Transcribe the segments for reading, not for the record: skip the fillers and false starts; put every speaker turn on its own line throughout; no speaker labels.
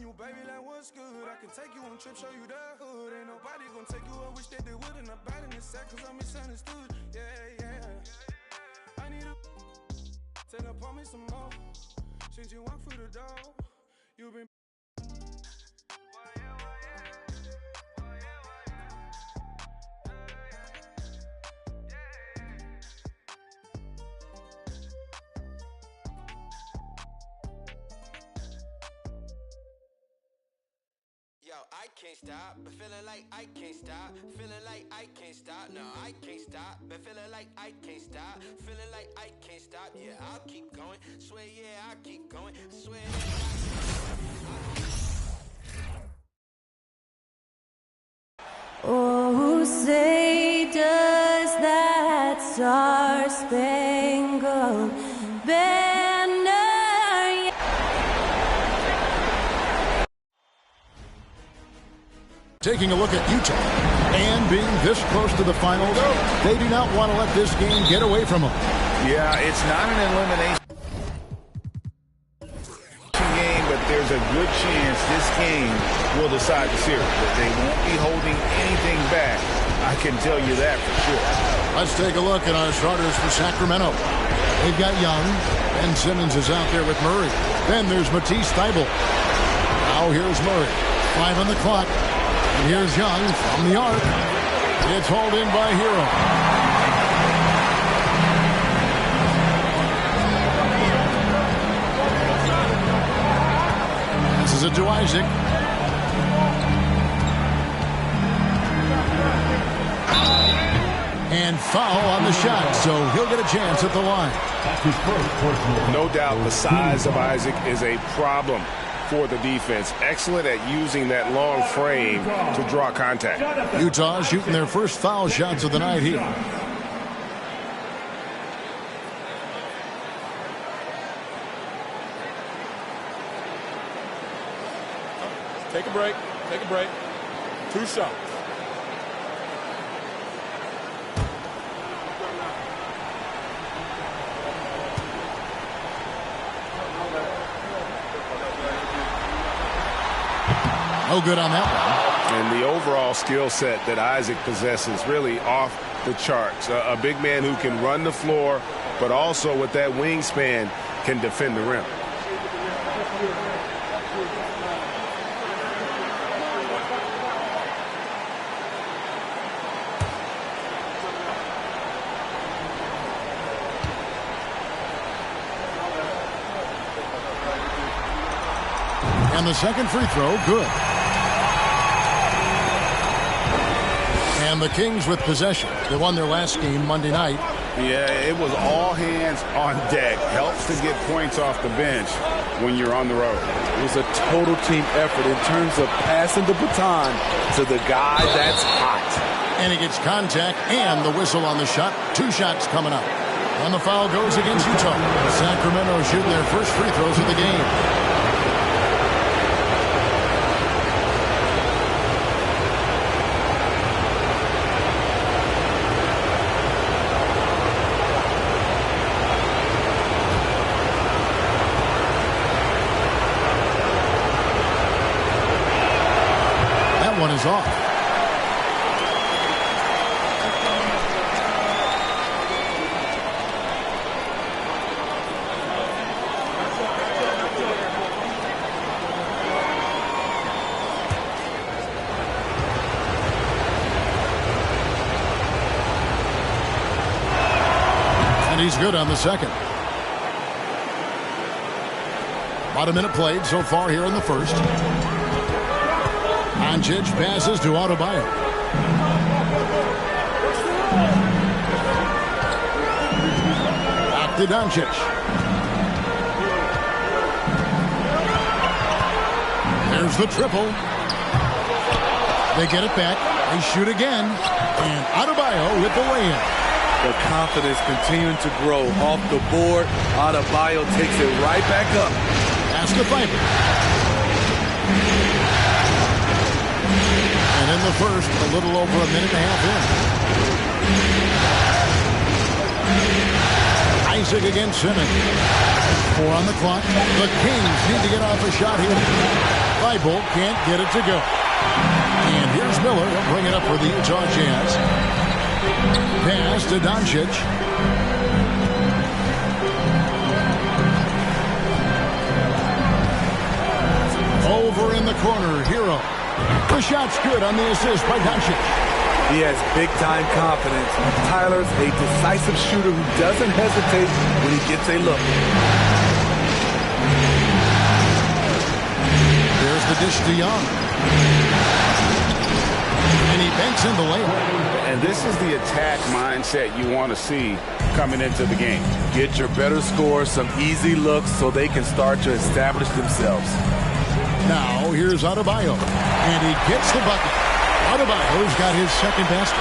you, baby, like what's good? I can take you on trips, show you the hood. Ain't nobody gonna take you, I wish that they would. And I'm bad in this sack, cause I'm misunderstood. Yeah. I need a tell her, promise some more. Since you walk through the door, you've been.
I can't stop, but feeling like I can't stop. Feeling like I can't stop, no, I can't stop. But feeling like I can't stop. Feeling like I can't stop, yeah, I'll keep going. Swear, yeah, I'll keep going. Swear
Oh, say does that star-spangled banner yet?
Taking a look at Utah, and being this close to the finals, they do not want to let this game get away from them.
Yeah, it's not an elimination game, but there's a good chance this game will decide the series. But they won't be holding anything back. I can tell you that for sure.
Let's take a look at our starters for Sacramento. They've got Young. Ben Simmons is out there with Murray. Then there's Matisse Thybulle. Now here's Murray. 5 on the clock. And here's Young from the arc. It's hauled in by Hero. This is it to Isaac. And foul on the shot, so he'll get a chance at the line.
No doubt the size of Isaac is a problem for the defense. Excellent at using that long frame to draw contact.
Utah shooting their first foul shots of the night here.
Take a break. Take a break. 2 shots.
No good on that one.
And the overall skill set that Isaac possesses really off the charts. A big man who can run the floor, but also with that wingspan can defend the rim.
And the second free throw, good. And the Kings with possession. They won their last game Monday night.
Yeah, it was all hands on deck. Helps to get points off the bench when you're on the road.
It was a total team effort in terms of passing the baton to the guy that's hot.
And he gets contact and the whistle on the shot. 2 shots coming up. And the foul goes against Utah. Sacramento shooting their first free throws of the game. One is off. And he's good on the second. About a minute played so far here in the first. Doncic passes to Adebayo. Back to Doncic. There's the triple. They get it back. They shoot again. And Adebayo with the lay-in.
The confidence continuing to grow off the board. Adebayo takes it right back up.
Pass to Thybulle. And in the first, a little over a minute and a half in. Isaac against Simmons. 4 on the clock. The Kings need to get off a shot here. Thybulle. Thibault can't get it to go. And here's Miller. He'll bring it up for the Utah Jazz. Pass to Doncic. Over in the corner, Hero. The shot's good on the assist by Doncic.
He has big-time confidence. Tyler's a decisive shooter who doesn't hesitate when he gets a look.
There's the dish to Young. And he banks in the layup.
And this is the attack mindset you want to see coming into the game.
Get your better scorers some easy looks so they can start to establish themselves.
Now, here's Adebayo. And he gets the bucket. Adebayo's got his second basket.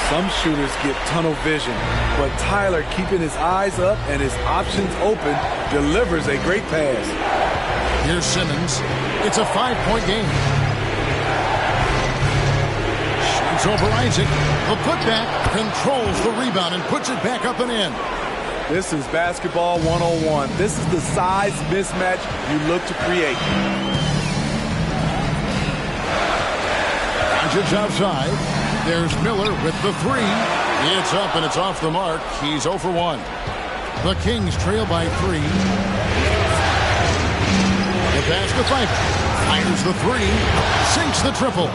Some shooters get tunnel vision, but Tyler, keeping his eyes up and his options open, delivers a great pass.
Here's Simmons. It's a 5-point game. Shoots over Isaac. The putback controls the rebound and puts it back up and in.
This is basketball 101. This is the size mismatch you look to create.
Doncic outside. There's Miller with the three. It's up and it's off the mark. He's 0 for 1. The Kings trail by 3. The pass to Pfeiffer. Fires the three. Sinks the triple.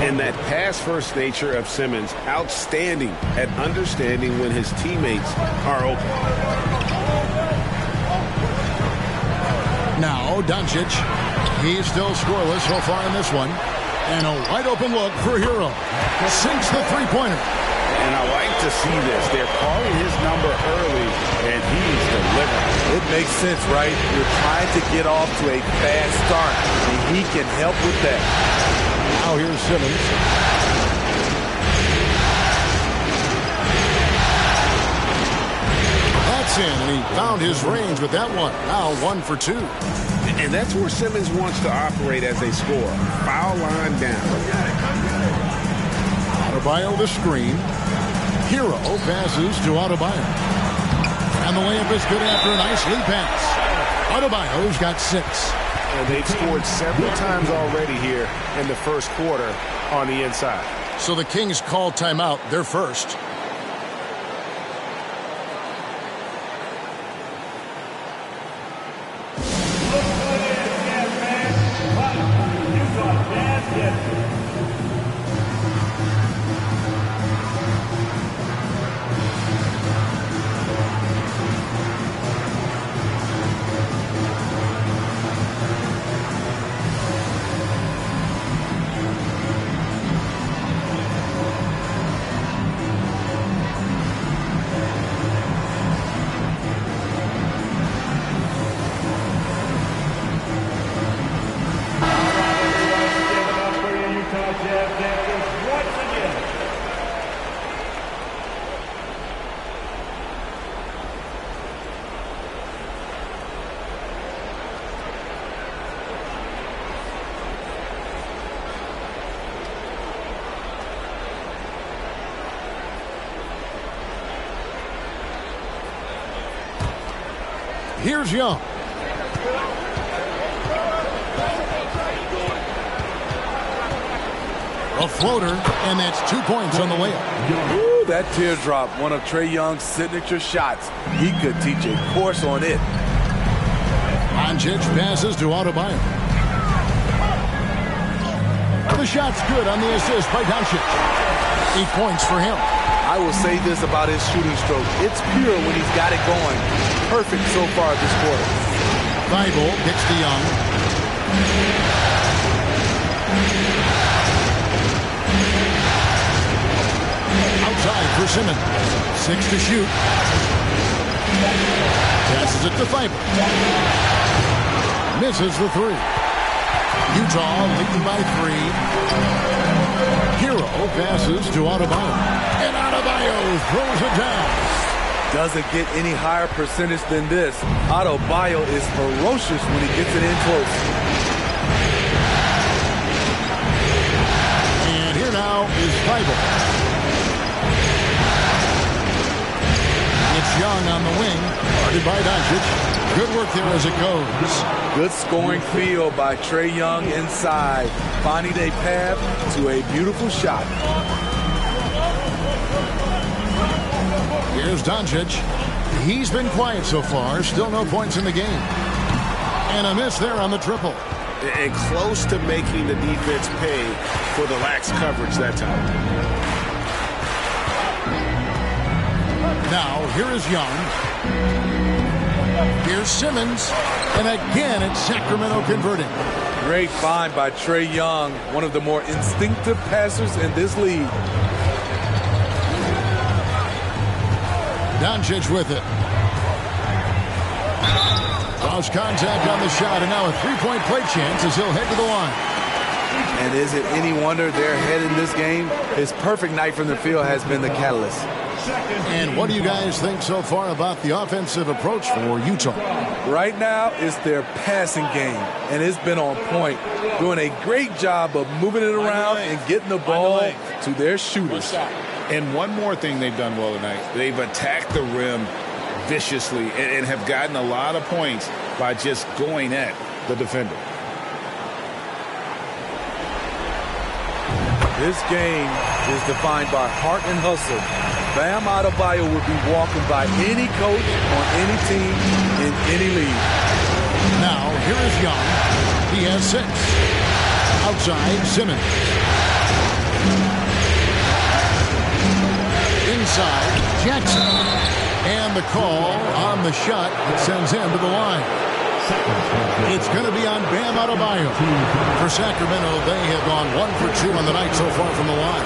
And that pass-first nature of Simmons, outstanding at understanding when his teammates are open.
Now, Doncic. He's still scoreless so far in this one. And a wide-open look for Hero. Sinks the three-pointer.
And I like to see this. They're calling his number early, and he's delivering.
It makes sense, right? You're trying to get off to a fast start, and he can help with that.
Now here's Simmons. That's in, and he found his range with that one. Now 1 for 2.
And that's where Simmons wants to operate as a scorer. Foul line down.
Adebayo the screen. Hero passes to Adebayo. And the layup is good after a nice lead pass. Adebayo's got 6.
And they've scored several times already here in the first quarter on the inside.
So the Kings call timeout. They're first. Here's Young. A floater, and that's 2 points on the layup.
Ooh, that teardrop, one of Trae Young's signature shots. He could teach a course on it.
Doncic passes to Adebayo. The shot's good on the assist by Doncic. 8 points for him.
I will say this about his shooting stroke. It's pure when he's got it going. Perfect so far this quarter.
Thibault kicks to Young. Outside for Simmons. 6 to shoot. Passes it to Thibault. Misses the three. Utah leading by 3. Hero passes to Adebayo. And Adebayo throws it down.
Doesn't get any higher percentage than this. Adebayo is ferocious when he gets it in close.
And here now is Thibault. It's Young on the wing. Guarded by Doncic. Good work there as it goes.
Good scoring field by Trae Young inside, finding a path to a beautiful shot.
Here's Doncic. He's been quiet so far. Still no points in the game. And a miss there on the triple.
And close to making the defense pay for the lax coverage that time.
Now, here is Young. Here's Simmons. And again, it's Sacramento converting.
Great find by Trae Young, one of the more instinctive passers in this league.
Doncic with it. Lost contact on the shot, and now a three-point play chance as he'll head to the line.
And is it any wonder they're ahead in this game? His perfect night from the field has been the catalyst.
And what do you guys think so far about the offensive approach for Utah?
Right now, it's their passing game, and it's been on point, doing a great job of moving it around and getting the ball to their shooters.
And one more thing they've done well tonight. They've attacked the rim viciously and have gotten a lot of points by just going at the defender.
This game is defined by heart and hustle. Bam Adebayo would be walking by any coach on any team in any league.
Now, here is Young. He has 6. Outside, Simmons. Inside, Jackson. And the call on the shot that sends him to the line. It's going to be on Bam Adebayo. For Sacramento, they have gone 1 for 2 on the night so far from the line.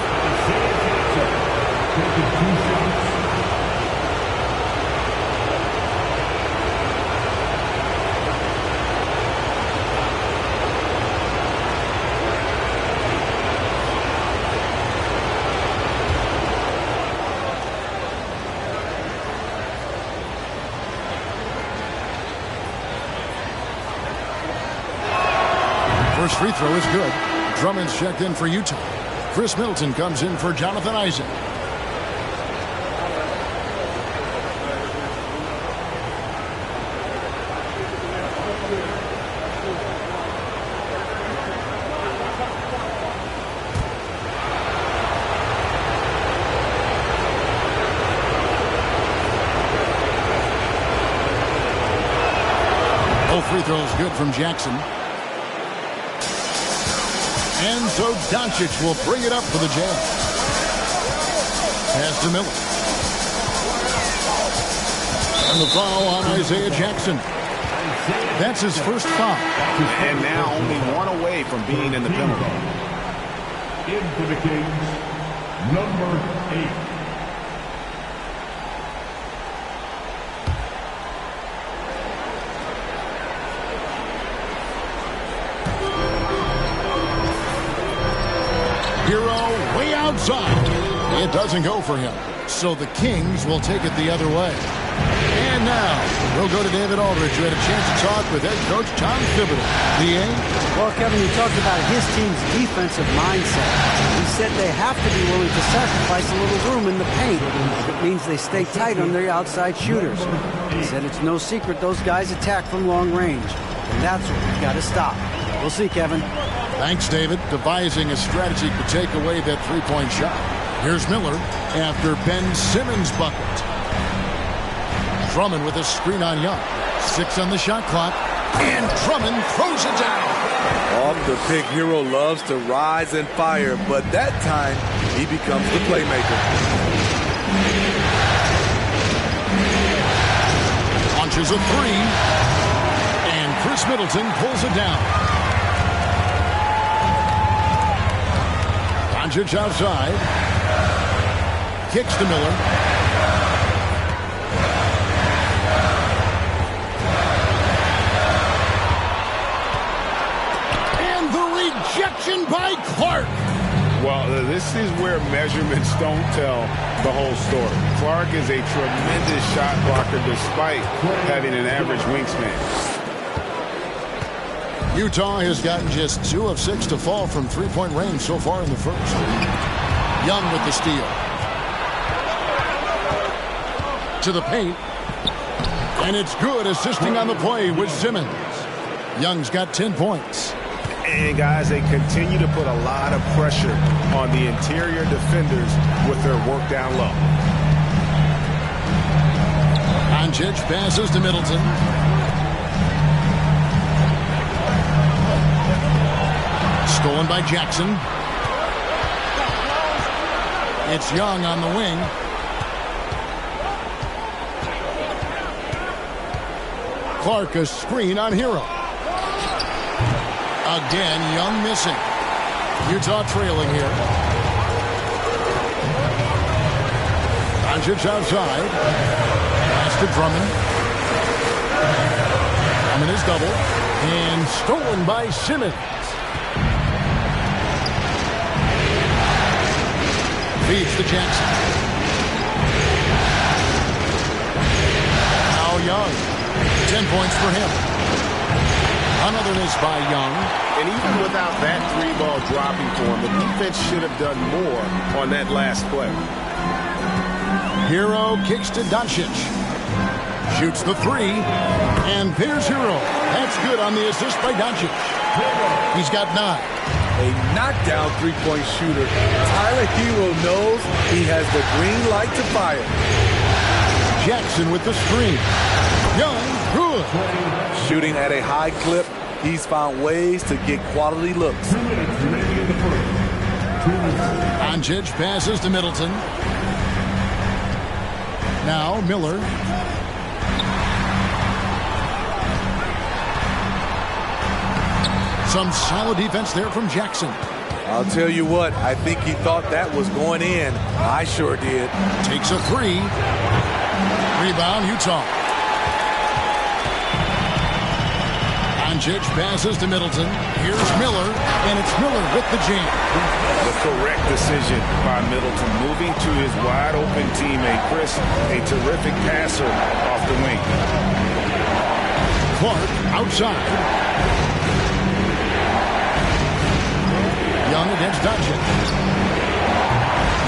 First free throw is good. Drummond's checked in for Utah. Chris Middleton comes in for Jonathan Isaac. Both free throws good from Jackson. And so Doncic will bring it up for the Jazz. Pass to Miller. And the foul on Isaiah Jackson. That's his first foul.
And now only 1 away from being in the penalty.
In for the Kings, number 8.
Hero way outside. It doesn't go for him. So the Kings will take it the other way. And now we'll go to David Aldridge, who had a chance to talk with head coach Tom Thibodeau. DA?
Well, Kevin, you talked about his team's defensive mindset. He said they have to be willing to sacrifice a little room in the paint. It means they stay tight on their outside shooters. He said it's no secret those guys attack from long range. And that's what we've got to stop. We'll see, Kevin.
Thanks, David. Devising a strategy to take away that three-point shot. Here's Miller after Ben Simmons' bucket. Drummond with a screen on Young. 6 on the shot clock. And Drummond throws it down.
Off the pick, Hero loves to rise and fire, but that time he becomes the playmaker.
Launches a 3. And Chris Middleton pulls it down. Doncic outside. Kicks to Miller. And the rejection by Clark.
Well, this is where measurements don't tell the whole story. Clark is a tremendous shot blocker despite having an average wingspan.
Utah has gotten just 2 of 6 to fall from three-point range so far in the first. Young with the steal. To the paint. And it's good, assisting on the play with Simmons. Young's got 10 points.
And, guys, they continue to put a lot of pressure on the interior defenders with their work down low.
Doncic passes to Middleton. Stolen by Jackson. It's Young on the wing. Clark, a screen on Hero. Again, Young missing. Utah trailing here. Doncic outside. Pass to Drummond. Drummond is double. And stolen by Simmons. Feeds to Jackson. Now Young. 10 points for him. Another miss by Young.
And even without that three-ball dropping for him, the defense should have done more on that last play.
Hero kicks to Doncic. Shoots the three. And there's Hero. That's good on the assist by Doncic. He's got 9.
A knockdown three-point shooter. Tyler Hero knows he has the green light to fire.
Jackson with the screen. Young, good.
Shooting at a high clip, he's found ways to get quality looks.
Doncic passes to Middleton. Now Miller. Some solid defense there from Jackson.
I'll tell you what, I think he thought that was going in. I sure did.
Takes a three. Rebound, Utah. Doncic passes to Middleton. Here's Miller, and it's Miller with the jam.
The correct decision by Middleton, moving to his wide-open teammate, Chris, a terrific passer off the wing.
Clark outside. Young against Doncic.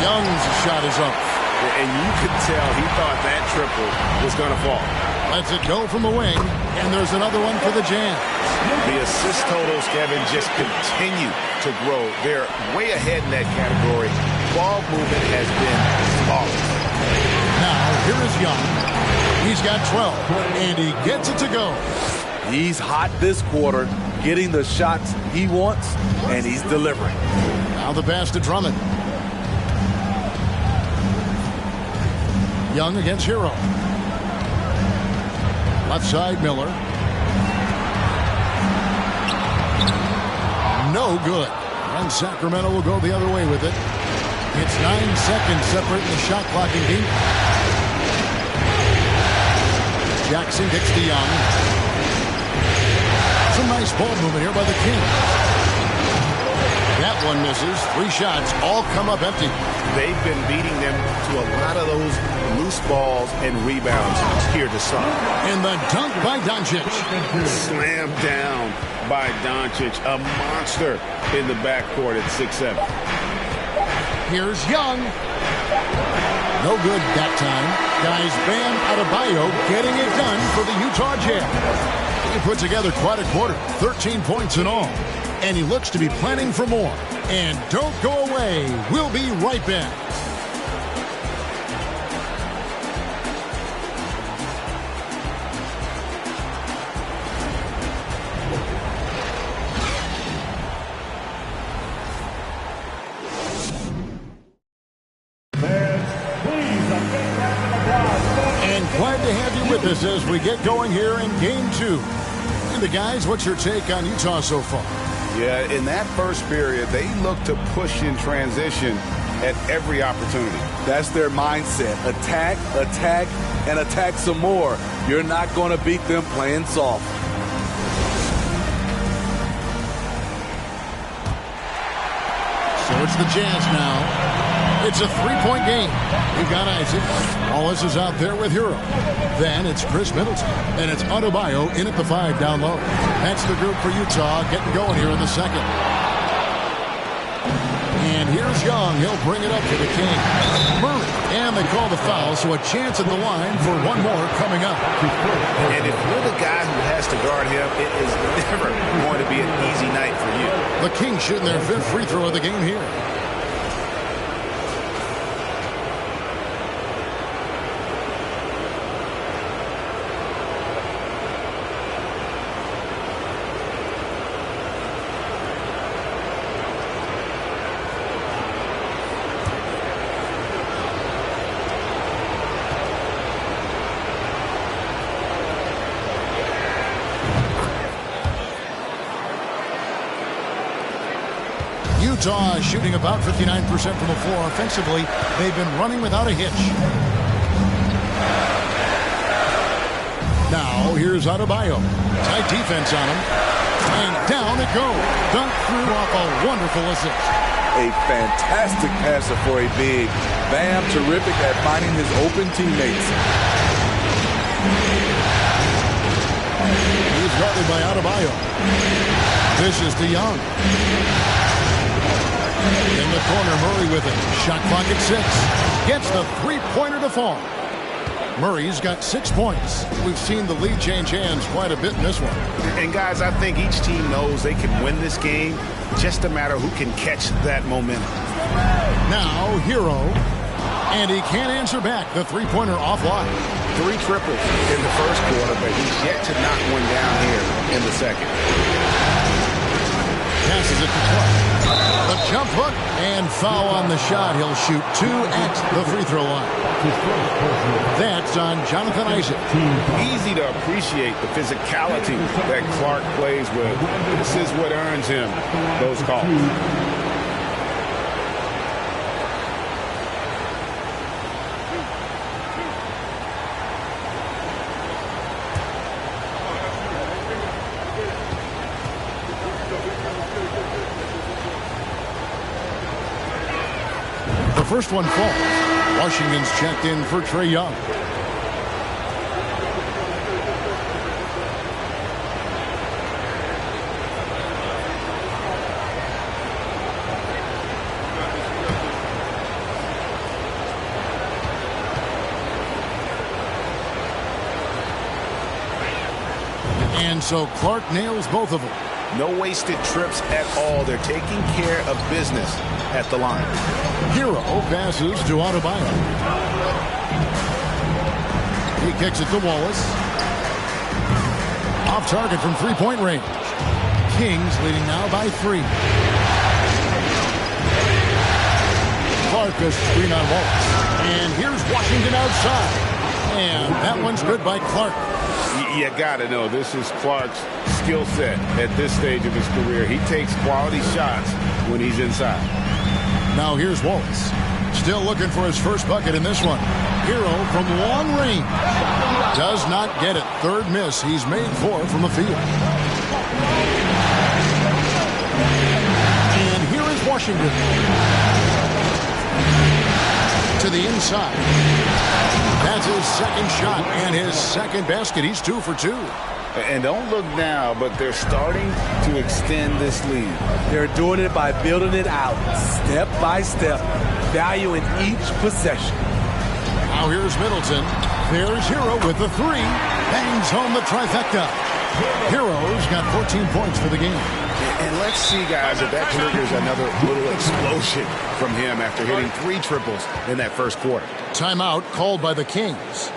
Young's shot is up.
And you could tell he thought that triple was going to fall.
Lets it go from the wing, and there's another one for the Jazz.
The assist totals, Kevin, just continue to grow. They're way ahead in that category. Ball movement has been flawless.
Now, here is Young. He's got 12, and he gets it to go.
He's hot this quarter, getting the shots he wants, and he's delivering.
Now the pass to Drummond. Young against Hero. Left side, Miller. No good. And Sacramento will go the other way with it. It's 9 seconds separating the shot clock and game. Jackson kicks to Young. Some nice ball movement here by the Kings. That one misses. 3 shots all come up empty.
They've been beating them to a lot of those loose balls and rebounds here to start.
And the dunk by Doncic.
Slammed down by Doncic. A monster in the backcourt at 6'7".
Here's Young. No good that time. Guys, Bam Adebayo getting it done for the Utah Jazz. He put together quite a quarter. 13 points in all. And he looks to be planning for more. And don't go away. We'll be right back. And glad to have you with us as we get going here in Game 2. And the guys, what's your take on Utah so far?
Yeah, in that first period, they looked to push in transition at every opportunity.
That's their mindset. Attack, attack, and attack some more. You're not going to beat them playing soft.
So it's the Jazz now. It's a 3-point game. We've got Isaac. Wallace is out there with Hero. Then it's Chris Middleton. And it's Adebayo in at the 5 down low. That's the group for Utah getting going here in the second. And here's Young. He'll bring it up to the King. Murray. And they call the foul, so a chance at the line for one more coming up.
And if you're the guy who has to guard him, it is never going to be an easy night for you.
The Kings shooting their 5th free throw of the game here. Utah shooting about 59% from the floor offensively. They've been running without a hitch. Now here's Adebayo. Tight defense on him. And down it goes. Dunk through off a wonderful assist.
A fantastic passer for a big. Bam, terrific at finding his open teammates.
He's guarded by Adebayo. This is DeYoung. In the corner, Murray with it. Shot clock at 6. Gets the three-pointer to fall. Murray's got 6 points. We've seen the lead change hands quite a bit in this one.
And guys, I think each team knows they can win this game. Just a matter who can catch that momentum.
Now, Hero. And he can't answer back. The three-pointer offline.
3 triples in the first quarter, but he's yet to knock one down here in the second.
Passes it to Clark. The jump hook and foul on the shot. He'll shoot 2 at the free throw line. That's on Jonathan Isaac.
Easy to appreciate the physicality that Clark plays with. This is what earns him those calls.
The first one falls. Washington's checked in for Trae Young. And so Clark nails both of them.
No wasted trips at all. They're taking care of business at the line.
Hero passes to Adebayo. He kicks it to Wallace. Off target from three-point range. Kings leading now by 3. Clark a screen on Wallace. And here's Washington outside. And that one's good by Clark.
You got to know, this is Clark's skill set at this stage of his career. He takes quality shots when he's inside.
Now here's Wallace. Still looking for his first bucket in this one. Hero from long range. Does not get it. Third miss. He's made 4 from the field. And here is Washington. To the inside. That's his second shot and his second basket. He's 2 for 2.
And don't look now, but they're starting to extend this lead.
They're doing it by building it out, step by step, valuing each possession.
Now here's Middleton. There's Hero with the 3. Bangs home the trifecta. Hero's got 14 points for the game.
And let's see, guys, if that triggers another little explosion from him after hitting 3 triples in that first quarter.
Timeout called by the Kings.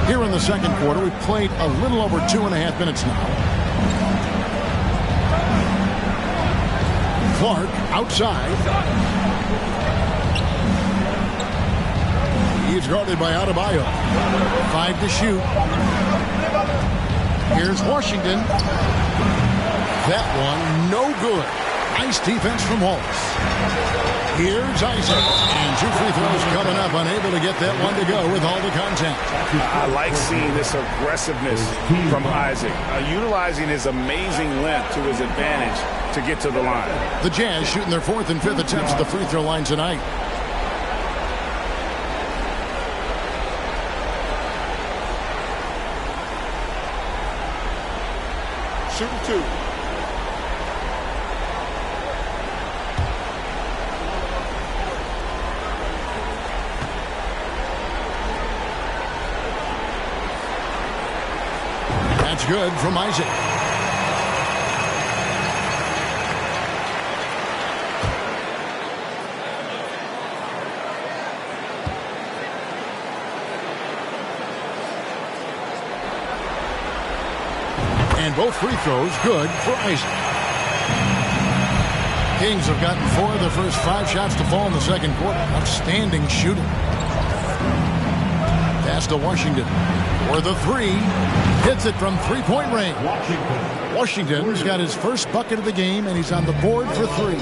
Here in the second quarter, we've played a little over 2.5 minutes now. Clark outside. He's guarded by Adebayo. 5 to shoot. Here's Washington. That one, no good. Nice defense from Wallace. Here's Isaac. And 2 free throws coming up. Unable to get that one to go with all the contact.
I like seeing this aggressiveness from Isaac. Utilizing his amazing length to his advantage to get to the line.
The Jazz shooting their 4th and 5th attempts at the free throw line tonight.
Shooting 2.
That's good from Isaac. And both free throws good for Isaac. Kings have gotten 4 of their first 5 shots to fall in the second quarter. Outstanding shooting. Pass to Washington. For the 3. Hits it from 3-point range. Washington's got his first bucket of the game, and he's on the board for 3.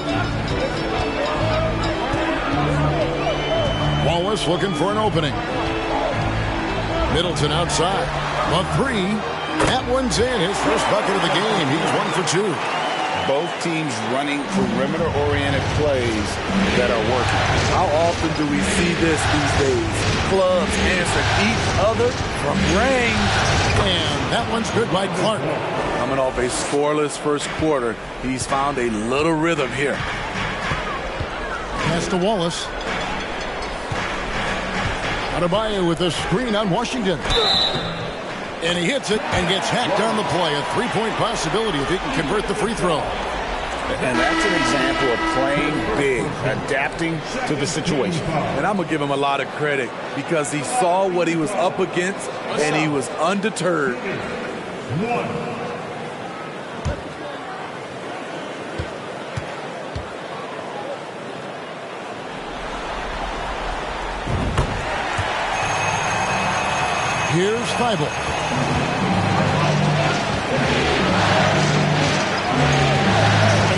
Wallace looking for an opening. Middleton outside. A 3. That one's in. His first bucket of the game. He's 1 for 2.
Both teams running perimeter-oriented plays that are working.
How often do we see this these days? Clubs answering each other from range.
And that one's good by Clark.
Coming off a scoreless first quarter, he's found a little rhythm here.
Pass to Wallace. Adebayo with a screen on Washington. And he hits it and gets hacked on the play. A 3-point possibility if he can convert the free throw.
And that's an example of playing big, adapting to the situation.
And I'm going to give him a lot of credit because he saw what he was up against and he was undeterred.
Here's Thibault.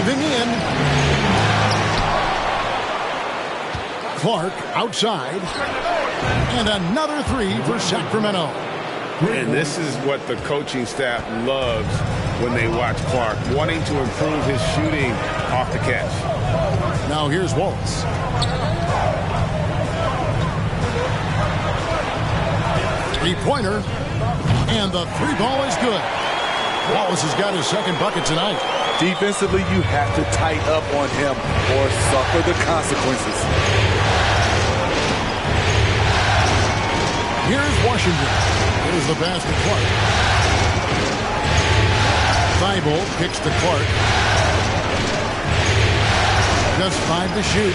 Driving in. Clark outside. And another 3 for Sacramento.
And this is what the coaching staff loves when they watch Clark, wanting to improve his shooting off the catch.
Now here's Wallace. Three-pointer, and the 3 ball is good. Wallace has got his second bucket tonight.
Defensively, you have to tighten up on him or suffer the consequences.
Here's Washington. Here's the pass to Clark. Thibault kicks to Clark. Just 5 to shoot.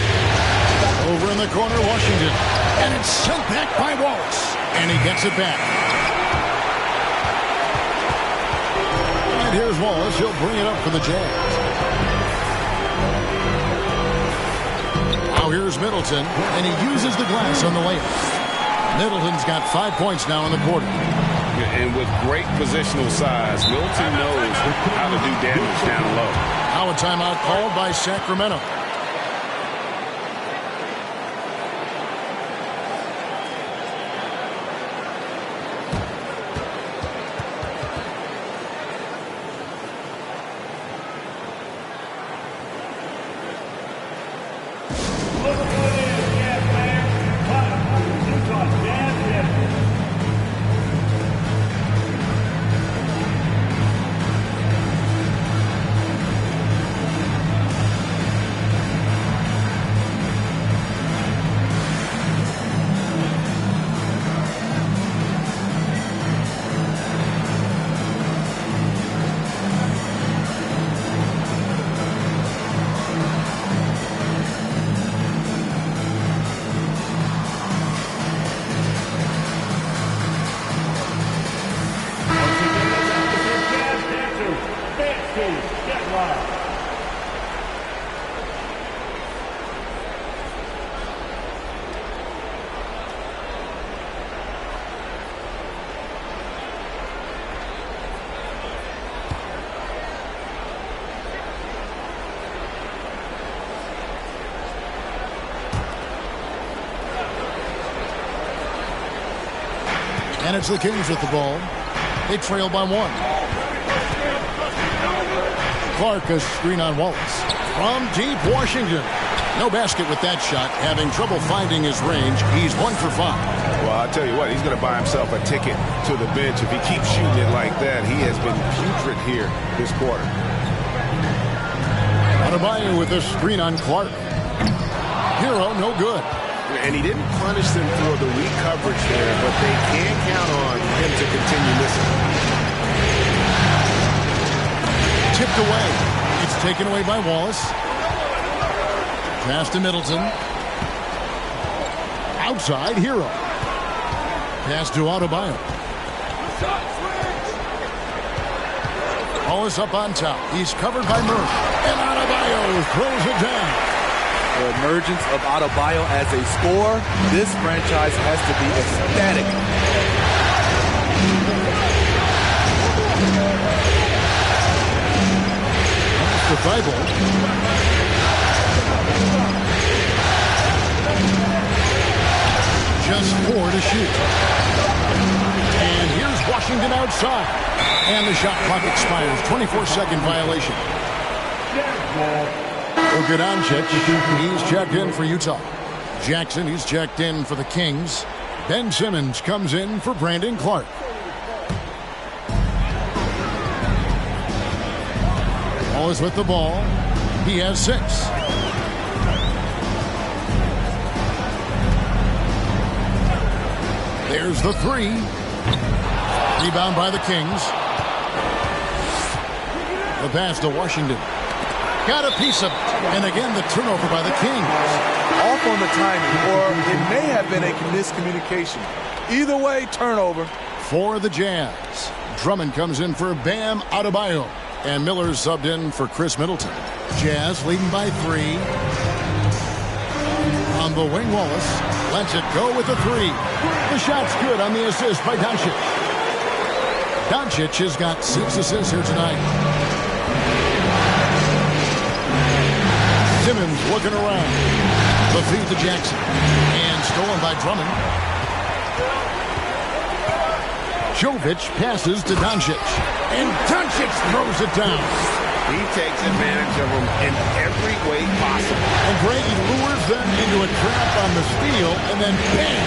Over in the corner, Washington. And it's sent back by Wallace. And he gets it back. And here's Wallace. He'll bring it up for the Jazz. Now here's Middleton. And he uses the glass on the layup. Middleton's got 5 points now in the quarter.
And with great positional size, Middleton knows how to do damage down low.
Now a timeout called by Sacramento. And it's the Kings with the ball. They trail by 1. Clark, a screen on Wallace. From deep Washington. No basket with that shot. Having trouble finding his range. He's 1 for 5.
Well, I'll tell you what, he's going to buy himself a ticket to the bench. If he keeps shooting it like that, he has been putrid here this quarter.
Adebayo with a screen on Clark. Hero, no good.
And he didn't punish them for the weak coverage there, but they can count on him to continue missing.
Tipped away. It's taken away by Wallace. Pass to Middleton. Outside, Hero. Pass to Adebayo. Wallace up on top. He's covered by Murray. And Adebayo throws it down.
The emergence of Adebayo as a scorer, this franchise has to be ecstatic.
The Thibault. Just 4 to shoot. And here's Washington outside. And the shot clock expires. 24-second violation. Luka Doncic, he's checked in for Utah. Jackson, he's checked in for the Kings. Ben Simmons comes in for Brandon Clark. Wallace with the ball. He has 6. There's the 3. Rebound by the Kings. The pass to Washington. Got a piece of it. And again, the turnover by the Kings.
Off on the timing, or it may have been a miscommunication. Either way, turnover.
For the Jazz, Drummond comes in for Bam Adebayo. And Miller's subbed in for Chris Middleton. Jazz leading by 3. On the wing, Wallace lets it go with the 3. The shot's good on the assist by Doncic. Doncic has got 6 assists here tonight. Simmons looking around. The feed to Jackson. And stolen by Drummond. Jovic passes to Doncic. And Doncic throws it down.
He takes advantage of them in every way possible.
And Brady lures them into a trap on the steal. And then bang!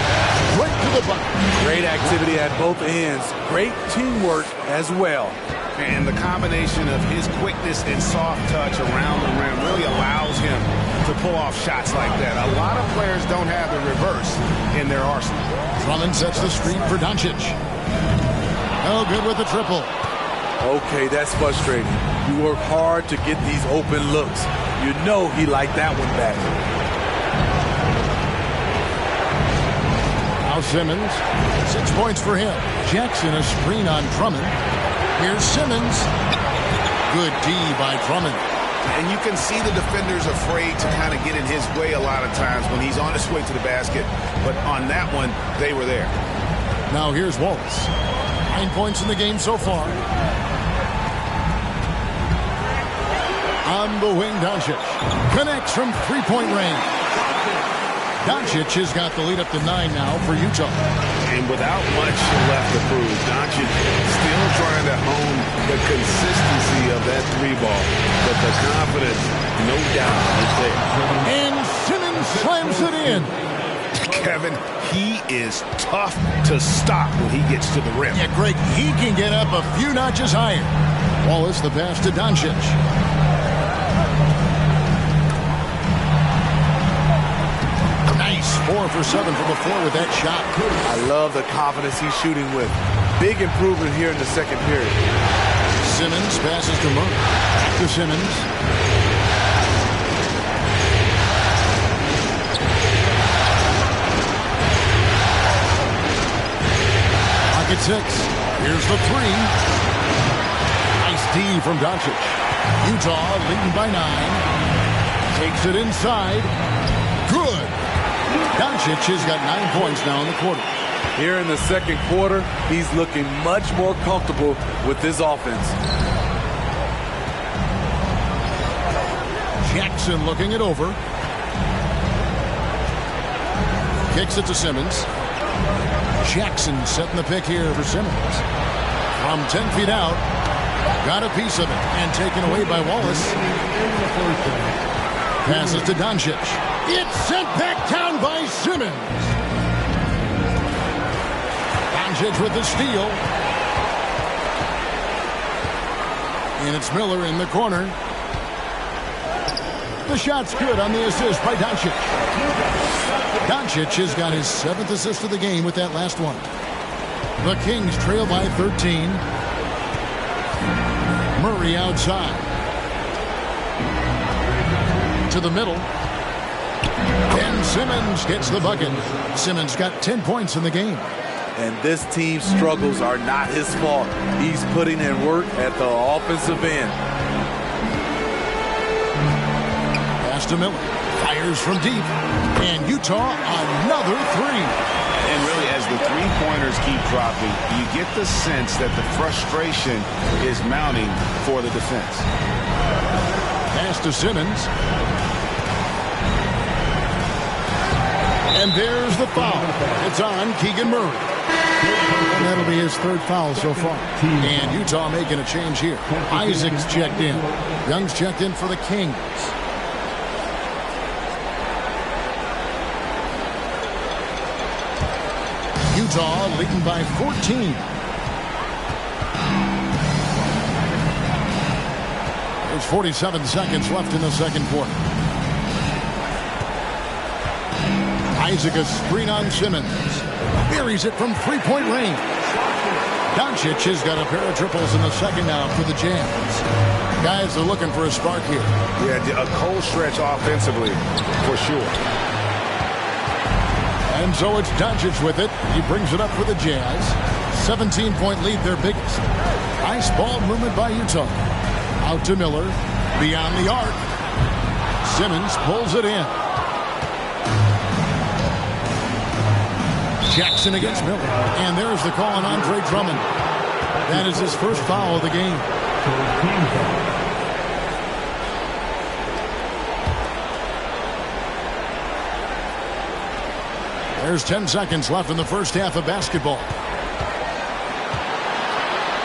Right to the bucket.
Great activity at both ends. Great teamwork as well.
And the combination of his quickness and soft touch around the rim really allows him to pull off shots like that. A lot of players don't have the reverse in their arsenal.
Drummond sets the screen for Doncic. Oh, good with the triple.
Okay, that's frustrating. You work hard to get these open looks. You know he liked that one back.
Now Simmons, 6 points for him. Jackson, a screen on Drummond. Here's Simmons. Good D by Drummond.
And you can see the defenders afraid to kind of get in his way a lot of times when he's on his way to the basket. But on that one, they were there.
Now here's Wallace. 9 points in the game so far. On the wing, Doncic connects from 3-point range. Doncic has got the lead up to 9 now for Utah.
And without much left to prove, Doncic still trying to hone the consistency of that 3-ball. But the confidence, no doubt, is there.
And Simmons slams it in.
Kevin, he is tough to stop when he gets to the rim.
Yeah, Greg, he can get up a few notches higher. Wallace, the pass to Doncic. Nice 4 for 7 from the floor with that shot.
I love the confidence he's shooting with. Big improvement here in the second period.
Simmons passes to Murray. To Simmons. Pocket 6. Here's the 3. Nice D from Doncic. Utah leading by 9. Takes it inside. Good. Doncic has got 9 points now in the quarter.
Here in the second quarter, he's looking much more comfortable with his offense.
Jackson looking it over. Kicks it to Simmons. Jackson setting the pick here for Simmons. From 10 feet out, got a piece of it and taken away by Wallace. Passes to Doncic. It's sent back down by Simmons. Doncic with the steal. And it's Miller in the corner. The shot's good on the assist by Doncic. Doncic has got his 7th assist of the game with that last one. The Kings trail by 13. Murray outside. To the middle. And Simmons gets the bucket. Simmons got 10 points in the game.
And this team's struggles are not his fault. He's putting in work at the offensive end.
Pass to Miller. Fires from deep. And Utah, another three.
And really, as the three-pointers keep dropping, you get the sense that the frustration is mounting for the defense.
Pass to Simmons. And there's the foul. It's on Keegan Murray. And that'll be his 3rd foul so far. And Utah making a change here. Isaac's checked in. Young's checked in for the Kings. Utah leading by 14. There's 47 seconds left in the second quarter. Isaac a screen on Simmons. Buries it from three-point range. Doncic has got a pair of triples in the second now for the Jazz. Guys are looking for a spark here.
Yeah, a cold stretch offensively, for sure.
And so it's Doncic with it. He brings it up for the Jazz. 17-point lead, their biggest. Nice ball movement by Utah. Out to Miller. Beyond the arc. Simmons pulls it in. Jackson against Miller. And there's the call on Andre Drummond. That is his first foul of the game. There's 10 seconds left in the first half of basketball.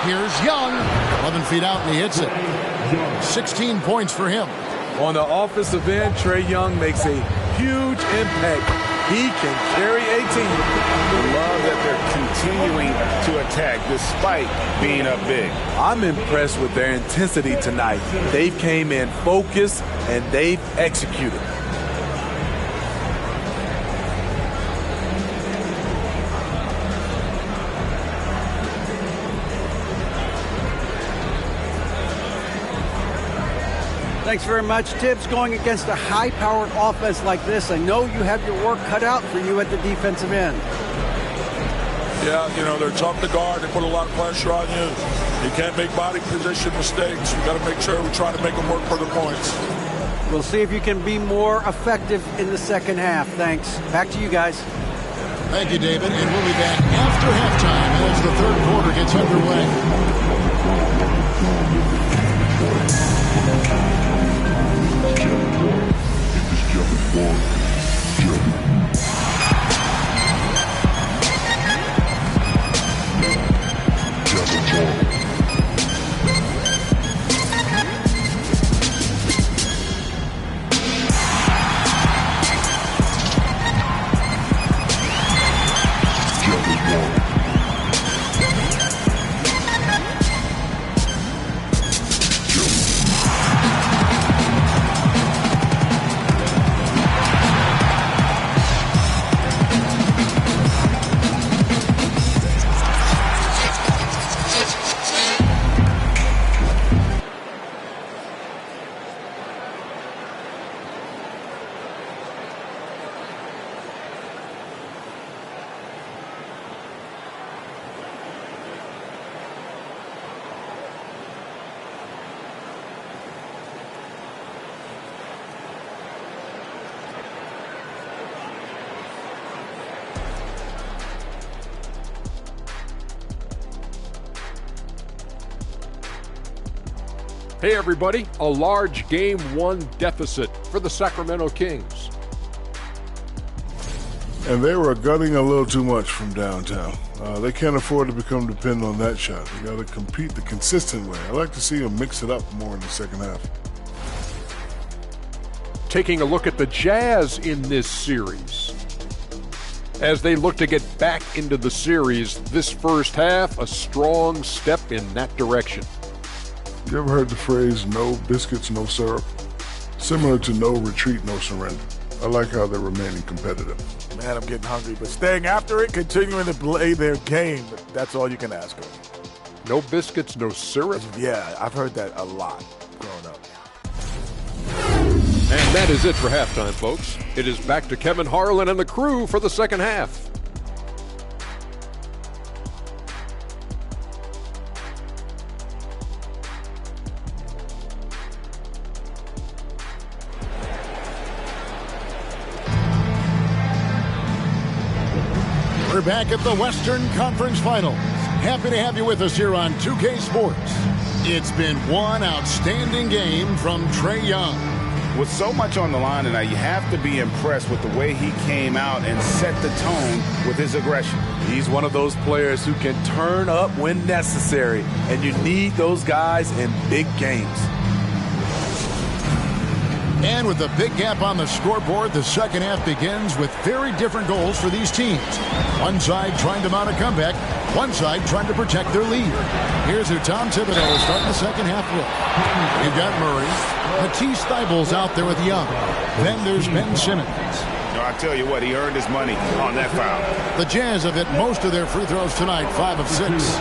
Here's Young. 11 feet out and he hits it. 16 points for him.
On the offensive end, Trae Young makes a huge impact. He can carry a team.
Love that they're continuing to attack despite being up big.
I'm impressed with their intensity tonight. They've came in focused and they've executed.
Thanks very much, Tibbs. Going against a high-powered offense like this, I know you have your work cut out for you at the defensive end.
Yeah, you know, they're tough to guard. They put a lot of pressure on you. You can't make body position mistakes. You got to make sure we try to make them work for the points.
We'll see if you can be more effective in the second half. Thanks. Back to you guys.
Thank you, David. And we'll be back after halftime as the third quarter gets underway.
Hey everybody, a large Game 1 deficit for the Sacramento Kings.
And they were gutting a little too much from downtown. They can't afford to become dependent on that shot. They got to compete the consistent way. I like to see them mix it up more in the second half.
Taking a look at the Jazz in this series. As they look to get back into the series, this first half, a strong step in that direction.
You ever heard the phrase, no biscuits, no syrup? Similar to no retreat, no surrender. I like how they're remaining competitive.
Man, I'm getting hungry, but staying after it, continuing to play their game, that's all you can ask for.
No biscuits, no syrup?
Yeah, I've heard that a lot growing up.
And that is it for halftime, folks. It is back to Kevin Harlan and the crew for the second half.
We're back at the Western Conference Finals. Happy to have you with us here on 2K Sports. It's been one outstanding game from Trae Young.
With so much on the line tonight, you have to be impressed with the way he came out and set the tone with his aggression.
He's one of those players who can turn up when necessary, and you need those guys in big games.
And with a big gap on the scoreboard, the second half begins with very different goals for these teams. One side trying to mount a comeback, one side trying to protect their lead. Here's who Tom Thibodeau is starting the second half with. You've got Murray. Matisse Thybulle's out there with Young. Then there's Ben Simmons.
No, I tell you what, he earned his money on that foul.
The Jazz have hit most of their free throws tonight, 5 of 6.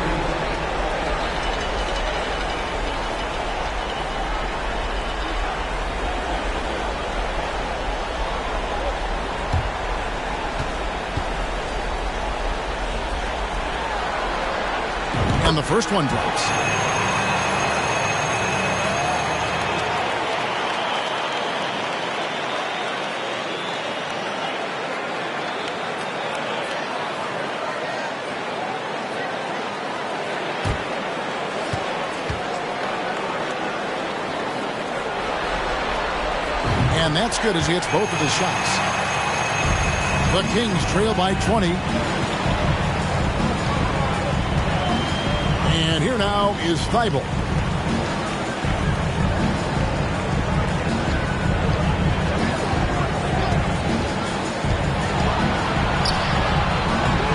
And the first one drops. And that's good as he hits both of his shots. The Kings trail by 20. And here now is Thibault.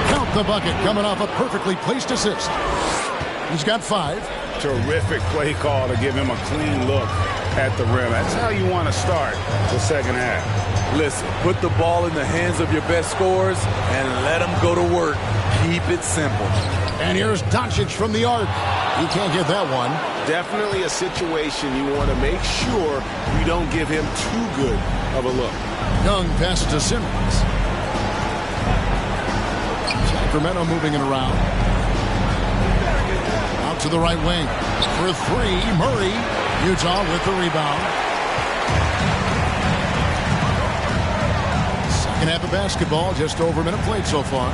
Count the bucket coming off a perfectly placed assist. He's got 5.
Terrific play call to give him a clean look at the rim. That's how you want to start the second half.
Listen, put the ball in the hands of your best scorers and let them go to work. Keep it simple.
And here's Doncic from the arc. He can't get that one.
Definitely a situation you want to make sure you don't give him too good of a look.
Young passes to Simmons. Sacramento moving it around. Out to the right wing. For 3, Murray. Utah with the rebound. Second half of basketball, just over a minute played so far.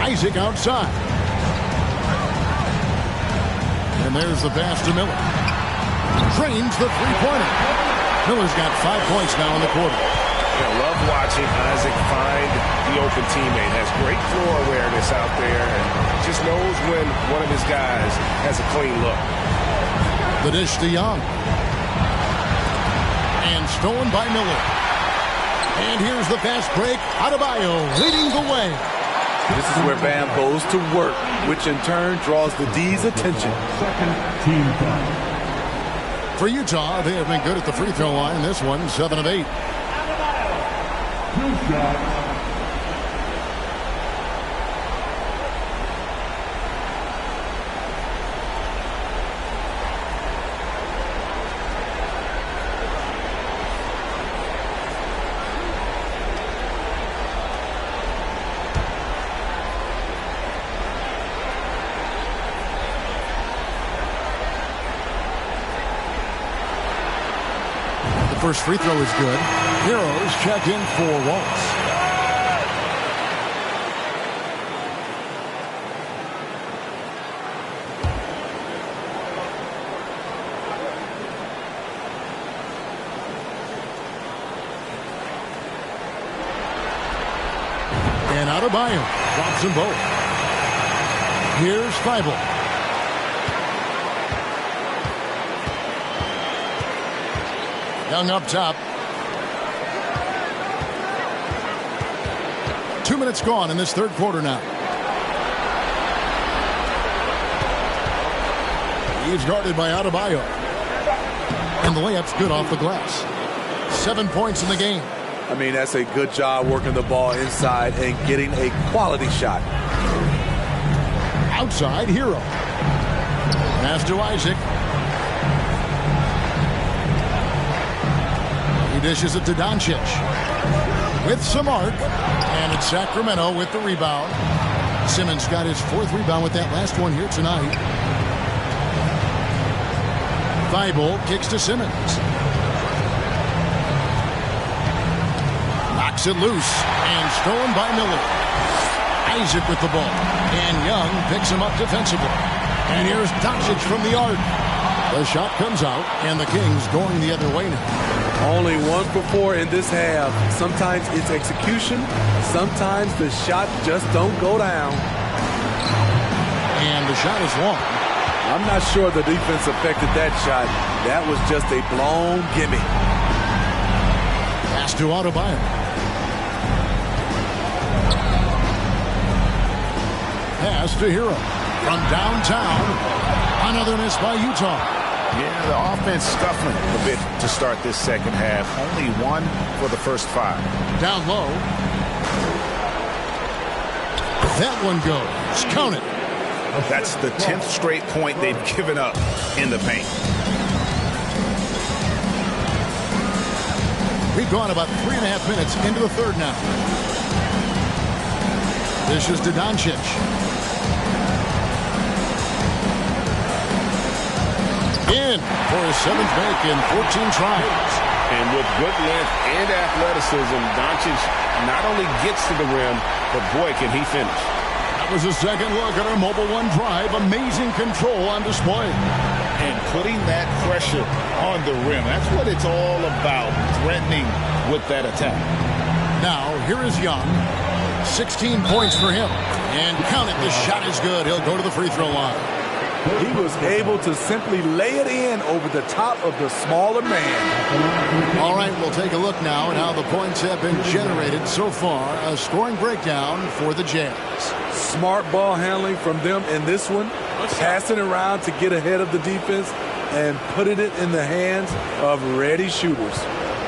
Isaac outside. And there's the pass to Miller. Drains the three-pointer. Miller's got 5 points now in the quarter.
I love watching Isaac find the open teammate. Has great floor awareness out there and just knows when one of his guys has a clean look.
The dish to Young. And stolen by Miller. And here's the fast break. Adebayo leading the way.
This is where Bam goes to work, which in turn draws the D's attention.
Second team foul.
For Utah, they have been good at the free throw line. This one, 7 of 8.
Two shots.
First free throw is good. Heroes check in for Waltz. And Adebayo drops them both. Here's Thibault. Young up top. 2 minutes gone in this third quarter now. He's guarded by Adebayo. And the layup's good off the glass. 7 points in the game.
I mean, that's a good job working the ball inside and getting a quality shot.
Outside, Hero. Pass to Isaac. He dishes it to Doncic. With some arc. And it's Sacramento with the rebound. Simmons got his 4th rebound with that last one here tonight. Thibault kicks to Simmons. Knocks it loose. And stolen by Miller. Isaac with the ball. And Young picks him up defensively. And here's Doncic from the arc. The shot comes out, and the Kings going the other way now.
Only 1 for 4 in this half. Sometimes it's execution. Sometimes the shot just don't go down.
And the shot is long.
I'm not sure the defense affected that shot. That was just a blown gimme.
Pass to Adebayo. Pass to Hero. From downtown, another miss by Utah.
Yeah, the offense scuffling a bit to start this second half. Only 1 for the first 5.
Down low. That one goes. Count it.
That's the 10th straight point they've given up in the paint.
We've gone about 3.5 minutes into the third now. This is to Doncic. In for his 7th make in 14 tries.
And with good length and athleticism, Doncic not only gets to the rim, but boy, can he finish.
That was a second look at our Mobile One drive. Amazing control on display.
And putting that pressure on the rim. That's what it's all about, threatening with that attack.
Now, here is Young. 16 points for him. And count it, the shot is good. He'll go to the free throw line.
He was able to simply lay it in over the top of the smaller man.
All right, we'll take a look now at how the points have been generated so far. A scoring breakdown for the Jazz.
Smart ball handling from them in this one. Passing around to get ahead of the defense and putting it in the hands of ready shooters.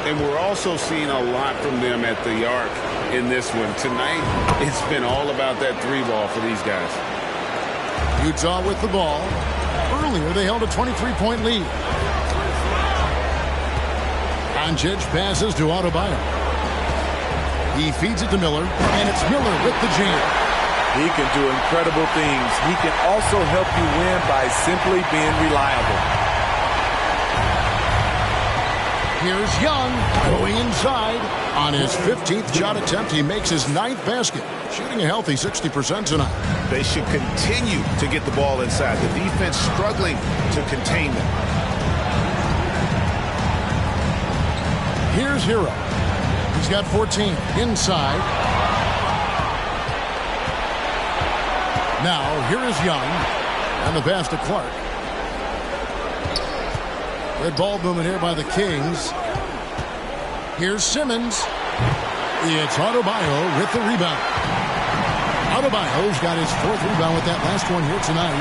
And we're also seeing a lot from them at the arc in this one. Tonight, it's been all about that 3-ball for these guys.
Utah with the ball. Earlier, they held a 23-point lead. Doncic passes to Adebayo. He feeds it to Miller, and it's Miller with the jam.
He can do incredible things. He can also help you win by simply being reliable.
Here's Young going inside. On his 15th shot attempt, he makes his 9th basket. Shooting a healthy 60% tonight.
They should continue to get the ball inside. The defense struggling to contain them.
Here's Hero. He's got 14 inside. Now, here is Young. And the pass to Clark. Good ball movement here by the Kings. Here's Simmons. It's Adebayo with the rebound. Adebayo's got his 4th rebound with that last one here tonight.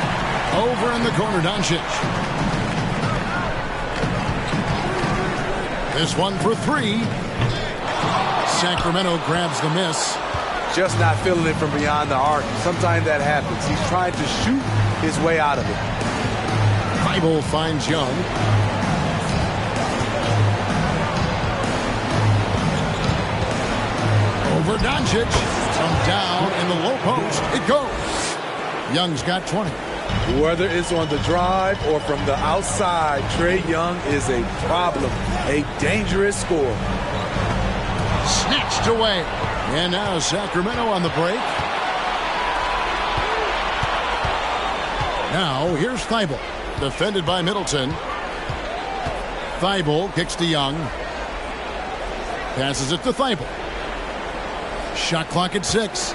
Over in the corner, Doncic. This one for 3. Sacramento grabs the miss.
Just not feeling it from beyond the arc. Sometimes that happens. He's trying to shoot his way out of it.
Thibault finds Young. Over Doncic. From down in the low post, it goes. Young's got 20.
Whether it's on the drive or from the outside, Trae Young is a problem, a dangerous scorer.
Snatched away. And now Sacramento on the break. Now here's Thibault. Defended by Middleton. Thibault kicks to Young. Passes it to Thibault. Shot clock at 6.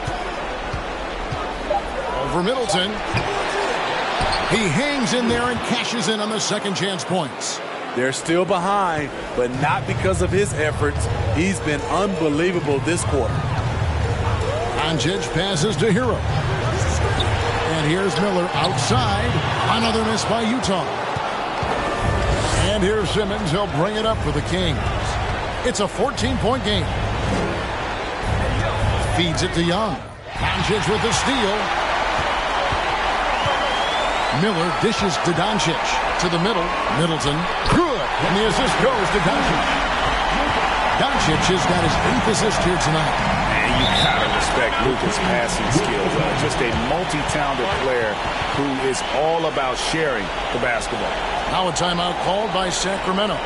Over Middleton. He hangs in there and cashes in on the second chance points.
They're still behind, but not because of his efforts. He's been unbelievable this quarter.
Doncic passes to Hero. And here's Miller outside. Another miss by Utah. And here's Simmons. He'll bring it up for the Kings. It's a 14-point game. Feeds it to Young. Doncic with the steal. Miller dishes to Doncic. To the middle. Middleton. Good. And the assist goes to Doncic. Doncic has got his 8th assist here tonight.
And you gotta respect Luka's passing skills. Just a multi-talented player who is all about sharing the basketball.
Now a timeout called by Sacramento.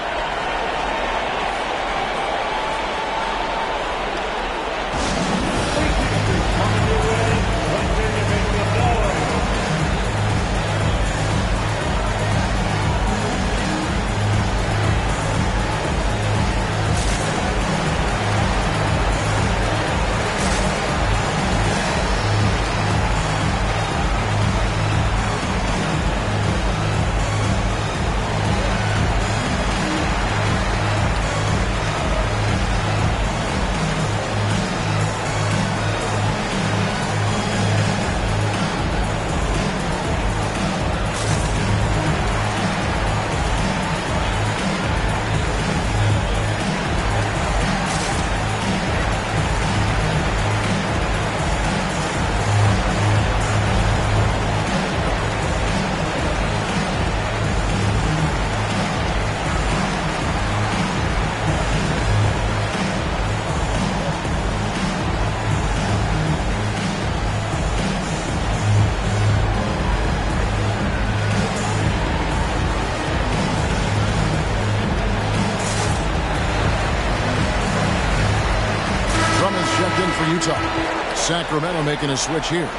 For Utah. Sacramento making a switch here.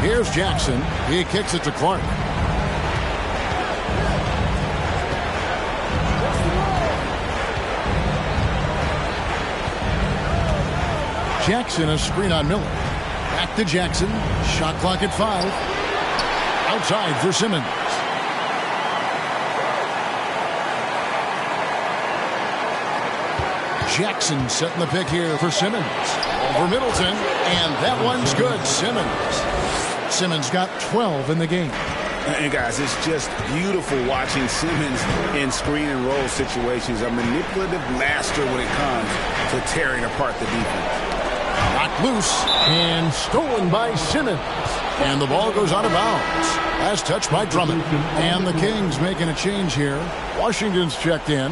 Here's Jackson. He kicks it to Clark. Jackson, a screen on Miller. Back to Jackson. Shot clock at 5. Outside for Simmons. Jackson setting the pick here for Simmons. Over Middleton. And that one's good. Simmons got 12 in the game.
And guys, it's just beautiful watching Simmons in screen and roll situations. A manipulative master when it comes to tearing apart the defense.
Knocked loose and stolen by Simmons. And the ball goes out of bounds. As touched by Drummond. And the Kings making a change here. Washington's checked in.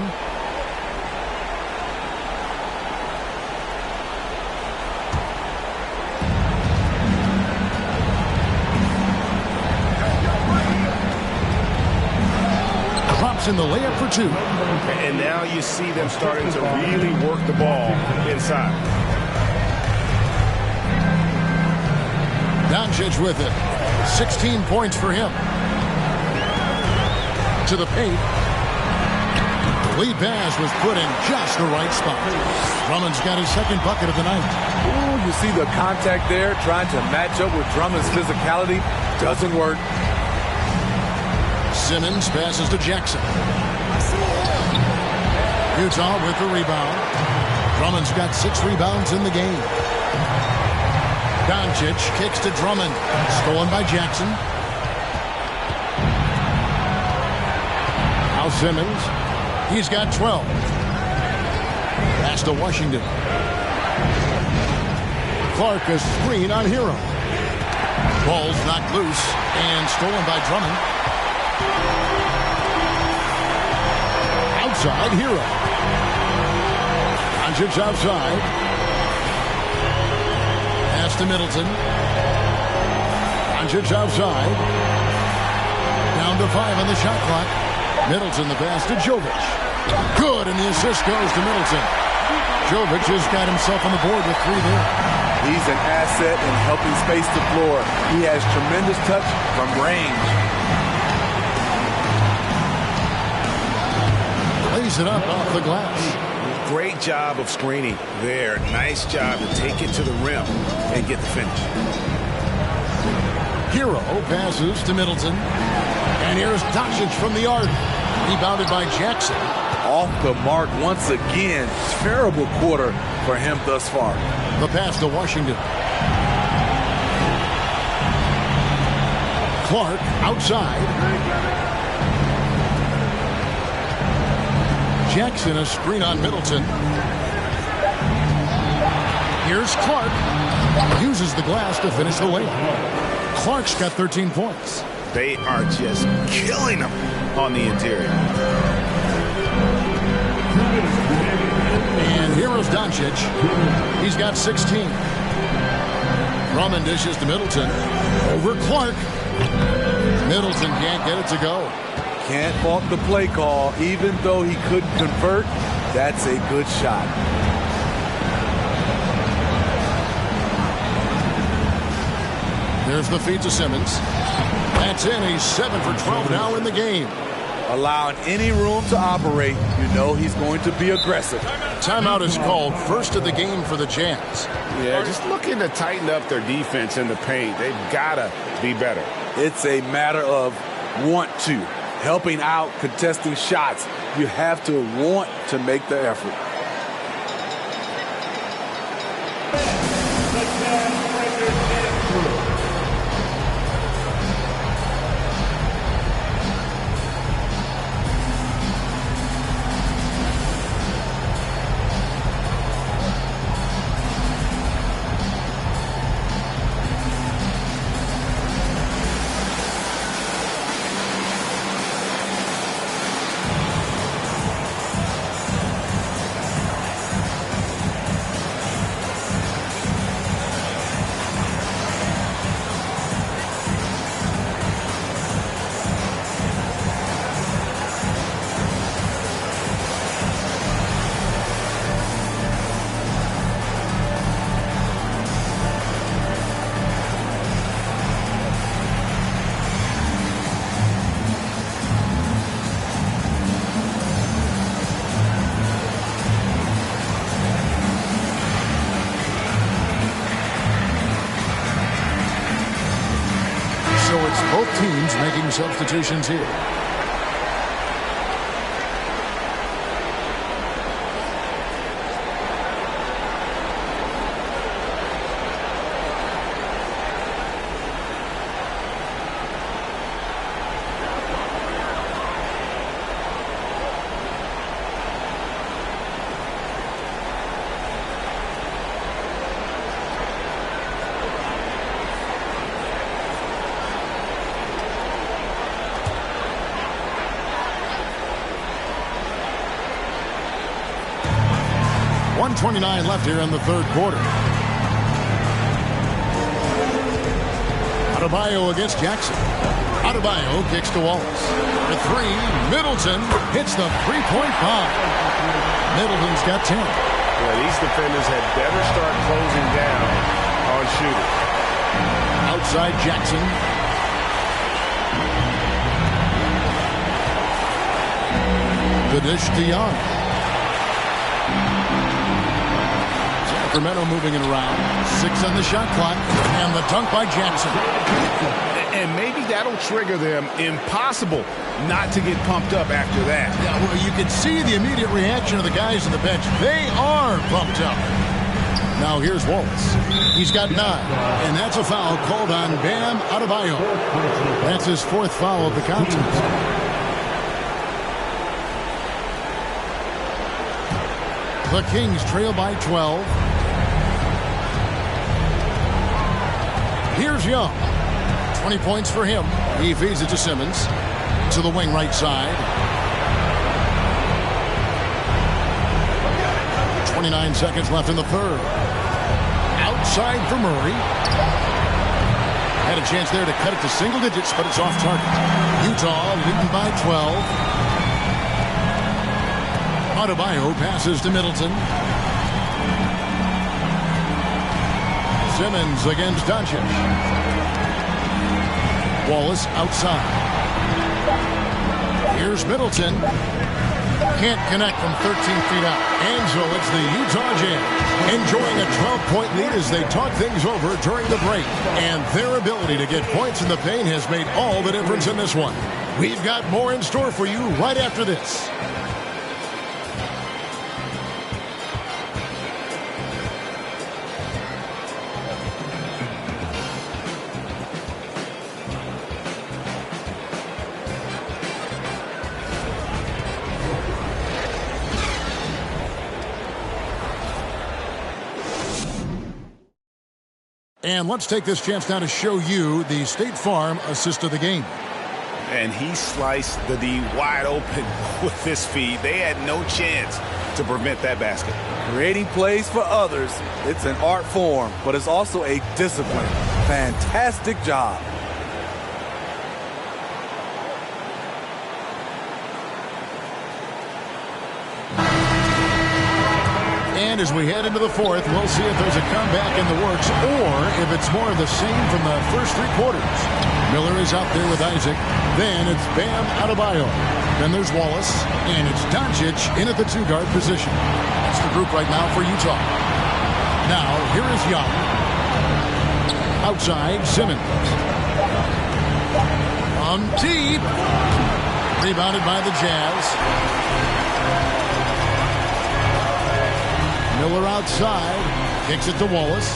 In the layup for 2.
And now you see them starting to really work the ball inside.
Doncic with it. 16 points for him. To the paint. The lead pass was put in just the right spot. Drummond's got his second bucket of the night.
Ooh, you see the contact there, trying to match up with Drummond's physicality. Doesn't work.
Simmons passes to Jackson. Utah with the rebound. Drummond's got 6 rebounds in the game. Doncic kicks to Drummond. Stolen by Jackson. Now Simmons. He's got 12. Pass to Washington. Clark a screen on Hero. Ball's knocked loose and stolen by Drummond. side. Hero. Doncic outside. Pass to Middleton. Doncic outside. Down to 5 on the shot clock. Middleton the pass to Jovic. Good, and the assist goes to Middleton. Jovic has got himself on the board with 3 there.
He's an asset in helping space the floor. He has tremendous touch from range.
Lays it up off the glass.
Great job of screening there. Nice job to take it to the rim and get the finish.
Hero passes to Middleton. And here's Doncic from the arc. Rebounded by Jackson.
Off the mark once again. Terrible quarter for him thus far.
The pass to Washington. Clark outside. Jackson a screen on Middleton. Here's Clark. Uses the glass to finish the layup. Clark's got 13 points.
They are just killing them on the interior.
And here's Doncic. He's got 16. Drummond dishes to Middleton. Over Clark. Middleton can't get it to go.
Can't fault the play call. Even though he couldn't convert, that's a good shot.
There's the feed to Simmons. That's in. He's 7 for 12 now in the game.
Allowing any room to operate, you know he's going to be aggressive.
Timeout is called. First of the game for the Jazz.
Yeah, just looking to tighten up their defense in the paint. They've got to be better.
It's a matter of want to. Helping out, contesting shots. You have to want to make the effort.
Both teams making substitutions here. .29 left here in the third quarter. Adebayo against Jackson. Adebayo kicks to Wallace. The 3, Middleton hits the three-point bomb. Middleton's got 10.
Yeah, these defenders had better start closing down on shooters.
Outside Jackson. The dish to Young. Sacramento moving it around. 6 on the shot clock. And the dunk by Jackson.
And maybe that'll trigger them. Impossible not to get pumped up after that.
Yeah, well, you can see the immediate reaction of the guys on the bench. They are pumped up. Now here's Wallace. He's got 9. And that's a foul called on Bam Adebayo. That's his 4th foul of the contest. The Kings trail by 12. Here's Young. 20 points for him. He feeds it to Simmons. To the wing right side. 29 seconds left in the third. Outside for Murray. Had a chance there to cut it to single digits, but it's off target. Utah leading by 12. Adebayo passes to Middleton. Simmons against Doncic. Wallace outside. Here's Middleton. Can't connect from 13 feet out. And so it's the Utah Jazz enjoying a 12-point lead as they talk things over during the break. And their ability to get points in the paint has made all the difference in this one. We've got more in store for you right after this. And let's take this chance now to show you the State Farm assist of the game.
And he sliced the D wide open with this feed. They had no chance to prevent that basket.
Creating plays for others, it's an art form, but it's also a discipline. Fantastic job.
And as we head into the fourth, we'll see if there's a comeback in the works or if it's more of the same from the first three quarters. Miller is out there with Isaac. Then it's Bam Adebayo. Then there's Wallace. And it's Doncic in at the two-guard position. That's the group right now for Utah. Now, here is Young. Outside, Simmons. On deep. Rebounded by the Jazz. Miller outside, kicks it to Wallace.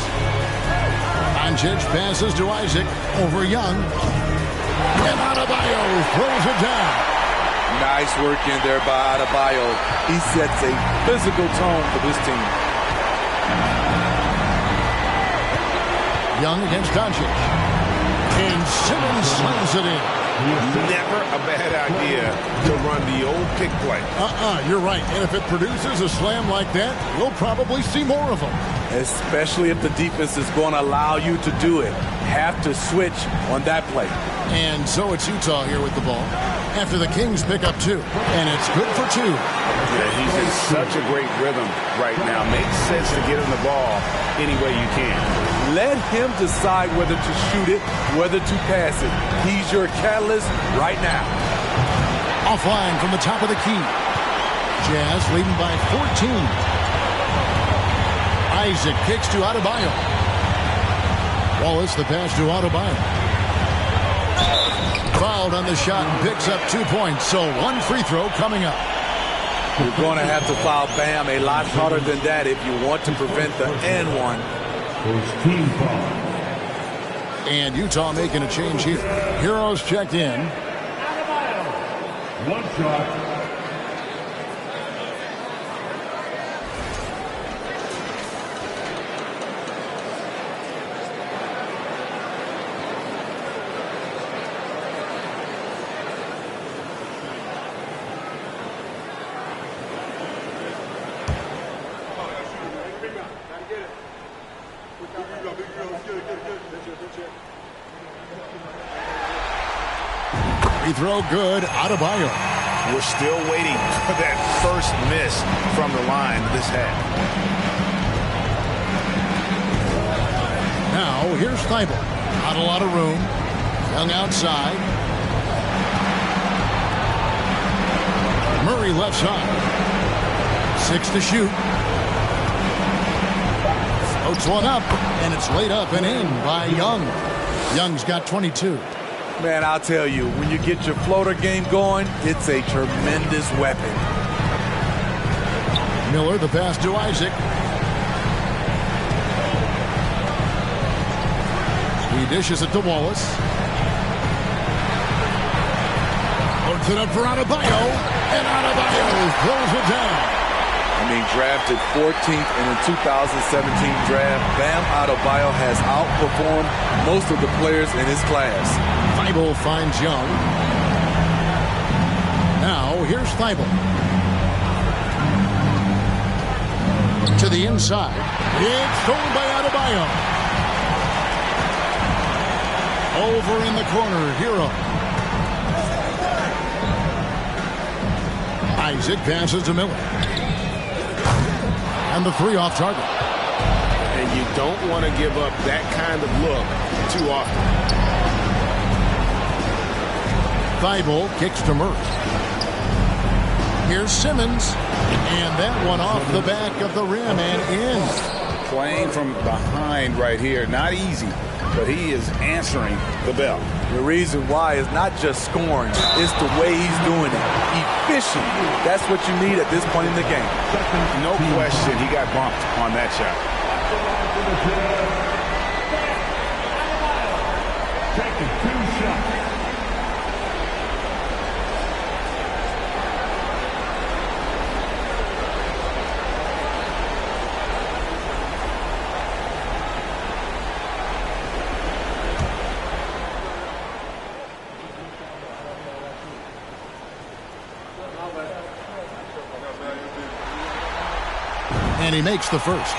Doncic passes to Isaac over Young. And Adebayo throws it down.
Nice work in there by Adebayo. He sets a physical tone for this team.
Young against Doncic. And Simmons slams it in.
Never a bad idea to run the old pick play.
You're right. And if it produces a slam like that, we'll probably see more of them.
Especially if the defense is going to allow you to do it. Have to switch on that play.
And so it's Utah here with the ball. After the Kings pick up two. And it's good for two.
Yeah, he's in such a great rhythm right now. Makes sense to get him the ball any way you can.
Let him decide whether to shoot it, whether to pass it. He's your catalyst right now.
Offline from the top of the key. Jazz leading by 14. Isaac kicks to Adebayo. Wallace the pass to Adebayo. Fouled on the shot and picks up 2 points. So one free throw coming up.
You're going to have to foul Bam a lot harder than that if you want to prevent the and one.
And Utah making a change here. Heroes checked in.
One shot.
Free throw good. Adebayo.
We're still waiting for that first miss from the line this half.
Now here's Thibault. Not a lot of room. Young outside. Murray left side. 6 to shoot. Floats one up, and it's laid up and in by Young. Young's got 22.
Man, I'll tell you, when you get your floater game going, it's a tremendous weapon.
Miller, the pass to Isaac. He dishes it to Wallace. Puts it up for Adebayo, and Adebayo throws it down.
Drafted 14th in the 2017 draft, Bam Adebayo has outperformed most of the players in his class.
Thibault finds Young. Now, here's Thibault. To the inside. It's stolen by Adebayo. Over in the corner, Hero. Isaac passes to Miller. And the three off target.
And you don't want to give up that kind of look too often.
Thibault kicks to Murray. Here's Simmons. And that one off the back of the rim and in.
Playing from behind right here. Not easy, but he is answering the bell.
The reason why is not just scoring. It's the way he's doing it. Efficient. That's what you need at this point in the game.
No question he got bumped on that shot.
Taking 2 shots.
And he makes the first.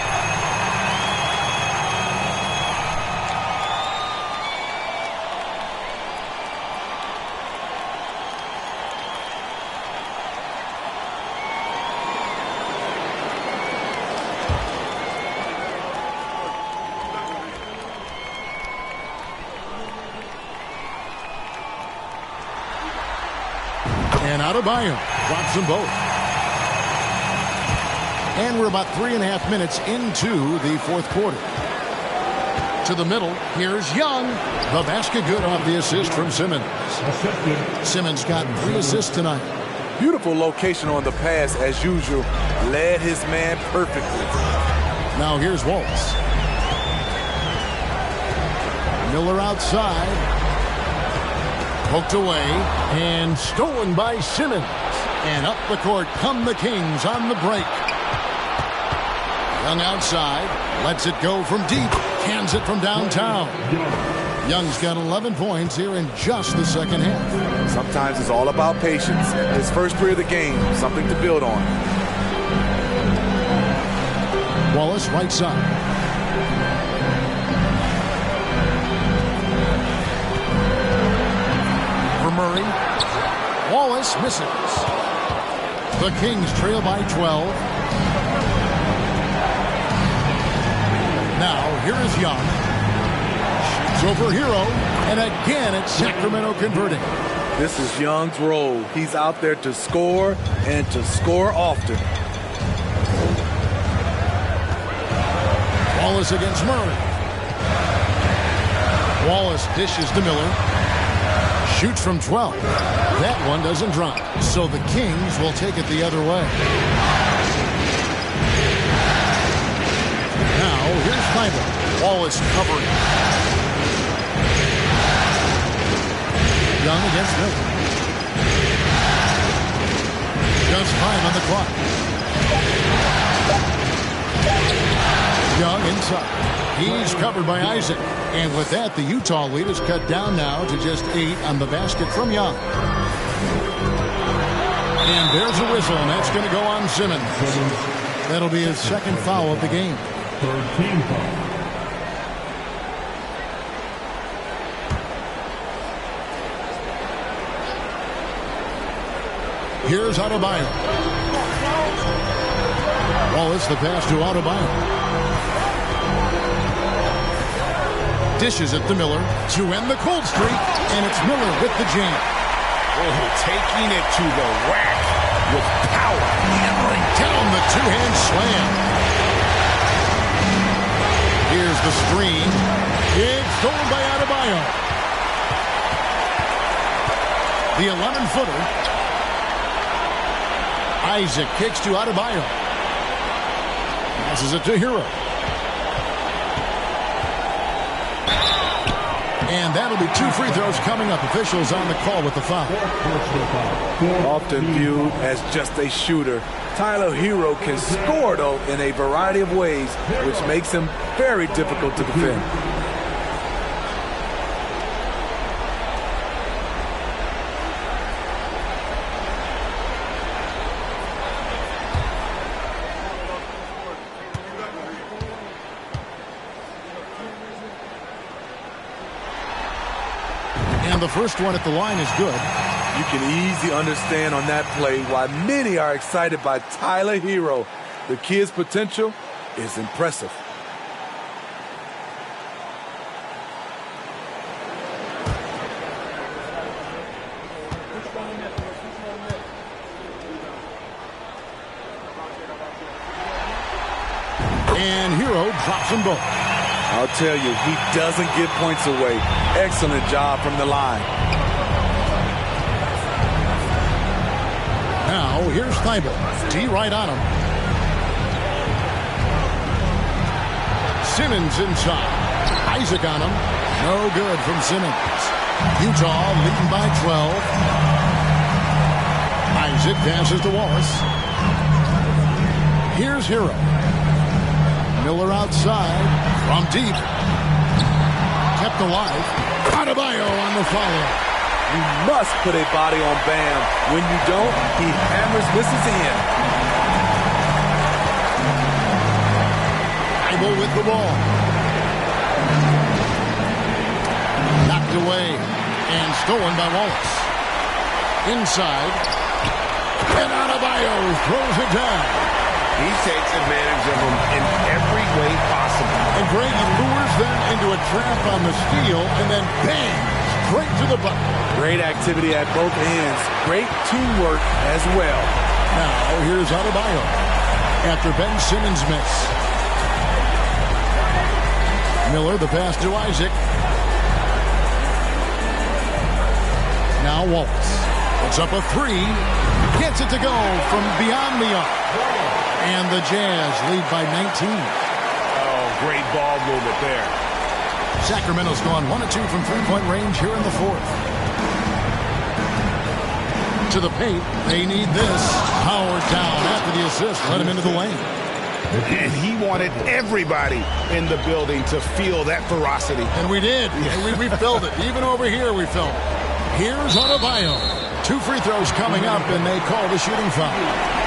And Adebayo drops them both. And we're about 3.5 minutes into the fourth quarter. To the middle, here's Young. The basket good off the assist from Simmons. Simmons got 3 assists tonight.
Beautiful location on the pass as usual. Led his man perfectly.
Now here's Waltz. Miller outside. Poked away and stolen by Simmons. And up the court come the Kings on the break. Young outside, lets it go from deep, cans it from downtown. Young's got 11 points here in just the second half.
Sometimes it's all about patience. His first three of the game, something to build on.
Wallace right side. For Murray. Wallace misses. The Kings trail by 12. Now, here is Young. Shoots over Hero. And again, it's Sacramento converting.
This is Young's role. He's out there to score and to score often.
Wallace against Murray. Wallace dishes to Miller. Shoots from 12. That one doesn't drop. So the Kings will take it the other way. Now, here's Thibault. Wallace covering. Young against Miller. Just 5 on the clock. Young inside. He's covered by Isaac. And with that, the Utah lead is cut down now to just 8 on the basket from Young. And there's a whistle, and that's going to go on Simmons. That'll be his second foul of the game.
Third team foul.
Here's Adebayo. Wallace the pass to Adebayo. Dishes it to Miller to end the cold streak, and it's Miller with the jam.
Oh, taking it to the rack with power.
Hammering down the two-hand slam. Here's the screen. It's stolen by Adebayo. The 11-footer. Isaac kicks to Adebayo. Passes it to Hero. And that'll be 2 free throws coming up. Officials on the call with the foul.
Often viewed as just a shooter, Tyler Hero can score, though, in a variety of ways, which makes him very difficult to defend.
And the first one at the line is good.
You can easily understand on that play why many are excited by Tyler Hero. The kid's potential is impressive.
And Hero drops them both.
I'll tell you, he doesn't give points away. Excellent job from the line.
Now, here's Thibault. D right on him. Simmons inside. Isaac on him. No good from Simmons. Utah leading by 12. Isaac passes to Wallace. Here's Hero. Miller outside from deep. Kept alive. Adebayo on the follow.
You must put a body on Bam. When you don't, he hammers misses in.
Thibault with the ball. Knocked away and stolen by Wallace. Inside. And Adebayo throws it down.
He takes advantage of them in every way possible.
And Greg, he lures them into a trap on the steal, and then bang, straight to the bucket.
Great activity at both ends. Great teamwork as well.
Now, here's Adebayo after Ben Simmons' miss. Miller, the pass to Isaac. Now Wallace puts up a three. Gets it to go from beyond the arc. And the Jazz lead by 19.
Oh, great ball movement there.
Sacramento's gone 1 of 2 from three-point range here in the fourth. To the paint, they need this. Howard down after the assist. Let him into the lane.
And he wanted everybody in the building to feel that ferocity.
And we did. And we felt it. Even over here, we felt it. Here's Adebayo. 2 free throws coming up, and they call the shooting foul.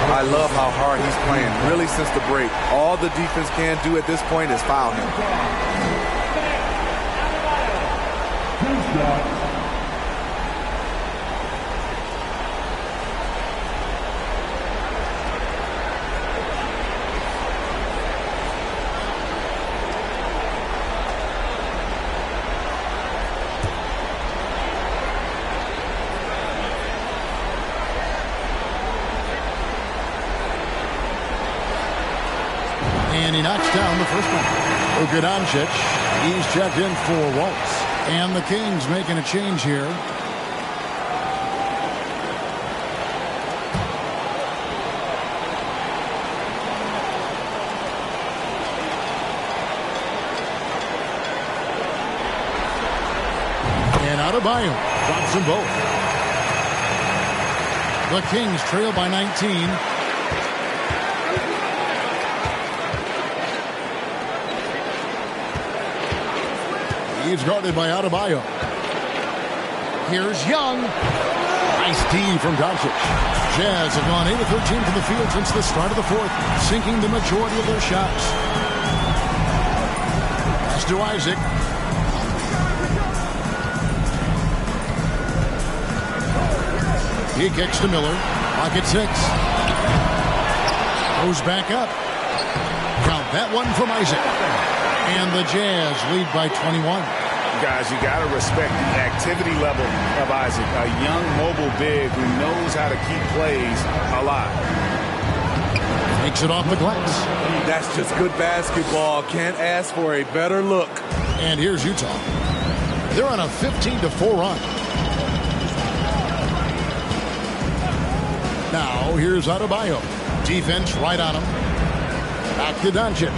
I love how hard he's playing, really, since the break. All the defense can do at this point is foul him.
And he knocks down the first one. Luka Doncic, he's checked in for Wallace. And the Kings making a change here. And Adebayo drops them both. The Kings trail by 19. He's guarded by Adebayo. Here's Young. Nice D from Doncic. Jazz have gone 8 of 13 from the field since the start of the fourth, sinking the majority of their shots. Pass to Isaac. He kicks to Miller. Pocket 6. Goes back up. Count that one from Isaac. And the Jazz lead by 21.
Guys, you got to respect the activity level of Isaac. A young, mobile big who knows how to keep plays alive.
Takes it off the glass.
That's just good basketball. Can't ask for a better look.
And here's Utah. They're on a 15-4 run. Now, here's Adebayo. Defense right on him. Back to Doncic.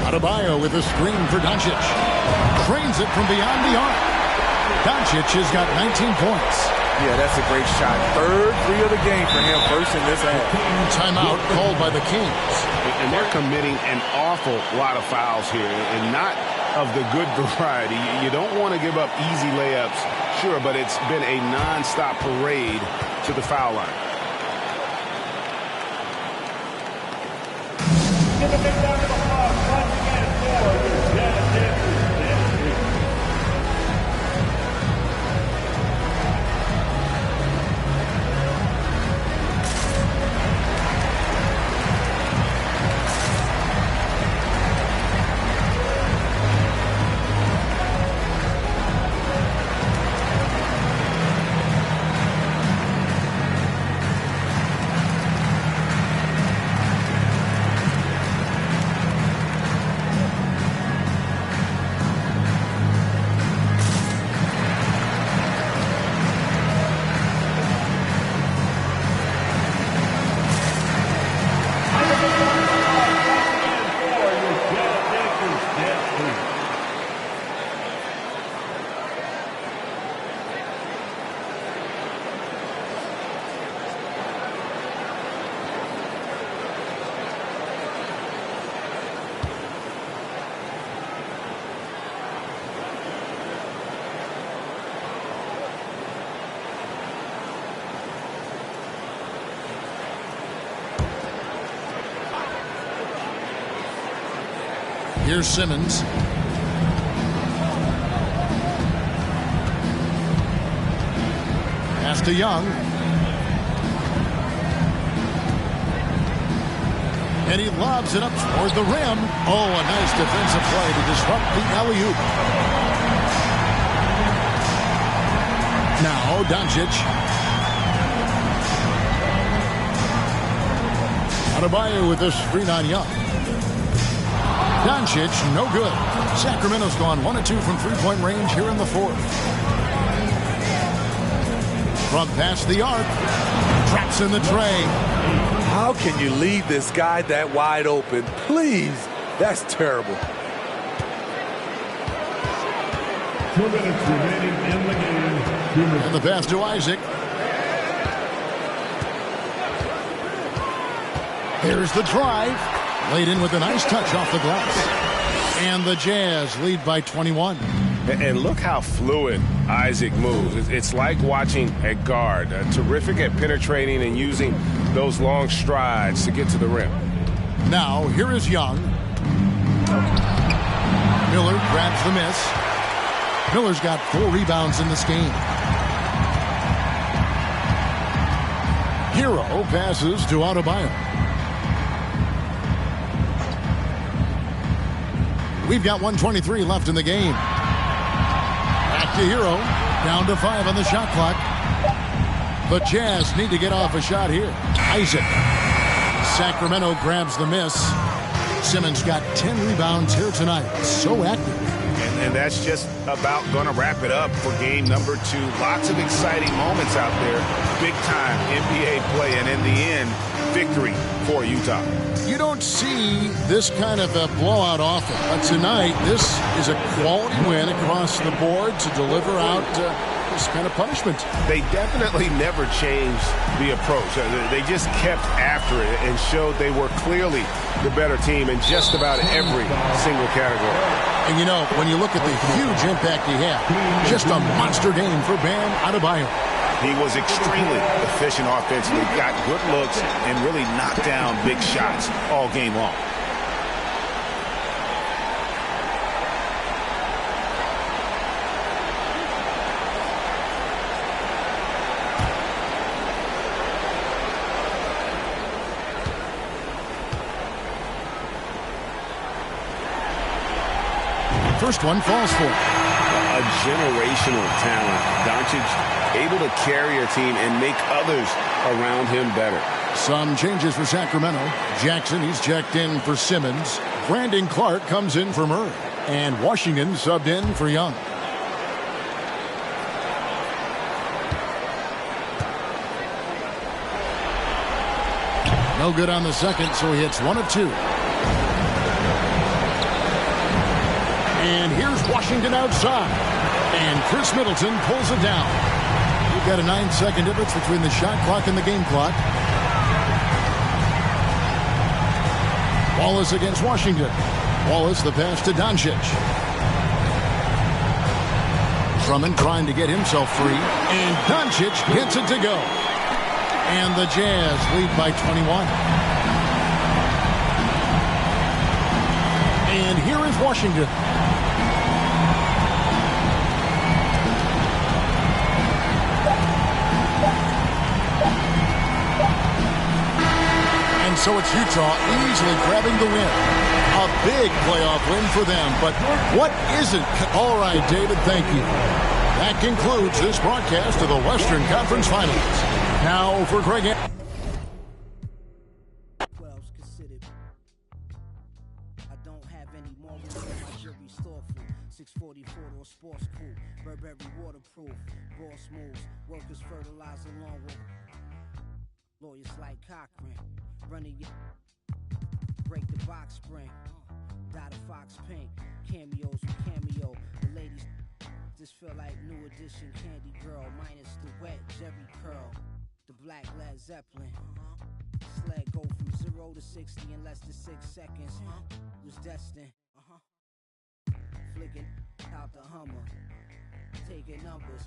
Adebayo with a screen for Doncic. Trains it from beyond the arc. Doncic has got 19 points.
Yeah, that's a great shot. Third free of the game for him, first in this half.
Timeout called by the Kings.
And they're committing an awful lot of fouls here, and not of the good variety. You don't want to give up easy layups, sure, but it's been a nonstop parade to the foul line.
Here's Simmons. Pass to Young. And he lobs it up toward the rim. Oh, a nice defensive play to disrupt the alley-oop. Now, Doncic. Adebayo with this screen on Young. Doncic, no good. Sacramento's gone 1 of 2 from three-point range here in the fourth. From past the arc, traps in the tray.
How can you leave this guy that wide open? Please, that's terrible.
2 minutes remaining in the game.
And the pass to Isaac. Here's the drive. Laid in with a nice touch off the glass. And the Jazz lead by 21.
And look how fluid Isaac moves. It's like watching a guard. Terrific at penetrating and using those long strides to get to the rim.
Now, here is Young. Miller grabs the miss. Miller's got 4 rebounds in this game. Hero passes to Adebayo. We've got 1:23 left in the game. Back to Hero. Down to 5 on the shot clock. The Jazz need to get off a shot here. Isaac. Sacramento grabs the miss. Simmons got 10 rebounds here tonight. So active.
And that's just about going to wrap it up for game number 2. Lots of exciting moments out there. Big-time NBA play. And in the end, victory for Utah.
You don't see this kind of a blowout often, but tonight this is a quality win across the board to deliver out this kind of punishment.
They definitely never changed the approach. They just kept after it and showed they were clearly the better team in just about every single category.
And you know, when you look at the huge impact he had, just a monster game for Bam Adebayo.
He was extremely efficient offensively, got good looks, and really knocked down big shots all game long.
First one falls for him.
A generational talent. Doncic able to carry a team and make others around him better.
Some changes for Sacramento. Jackson, he's checked in for Simmons. Brandon Clark comes in for Murray. And Washington subbed in for Young. No good on the second, so he hits 1 of 2. And here's Washington outside. And Chris Middleton pulls it down. We've got a 9-second difference between the shot clock and the game clock. Wallace against Washington. Wallace the pass to Doncic. Drummond trying to get himself free. And Doncic gets it to go. And the Jazz lead by 21. And here is Washington. And so it's Utah easily grabbing the win. A big playoff win for them. But what isn't? All right, David, thank you. That concludes this broadcast of the Western Conference Finals. Now for Greg.
Workers fertilizer long with lawyers like Cochran. Running your break the box spring. Dot a fox pink. Cameos with cameo. The ladies just feel like new edition Candy Girl. Minus the wet Jerry curl. The black Led Zeppelin. Sled go from 0 to 60 in less than 6 seconds. Was destined. Flicking out the Hummer. Taking numbers.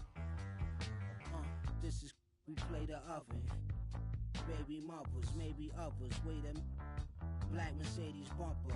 This is we play the oven. Baby mothers, maybe others. Wait a black Mercedes bumper.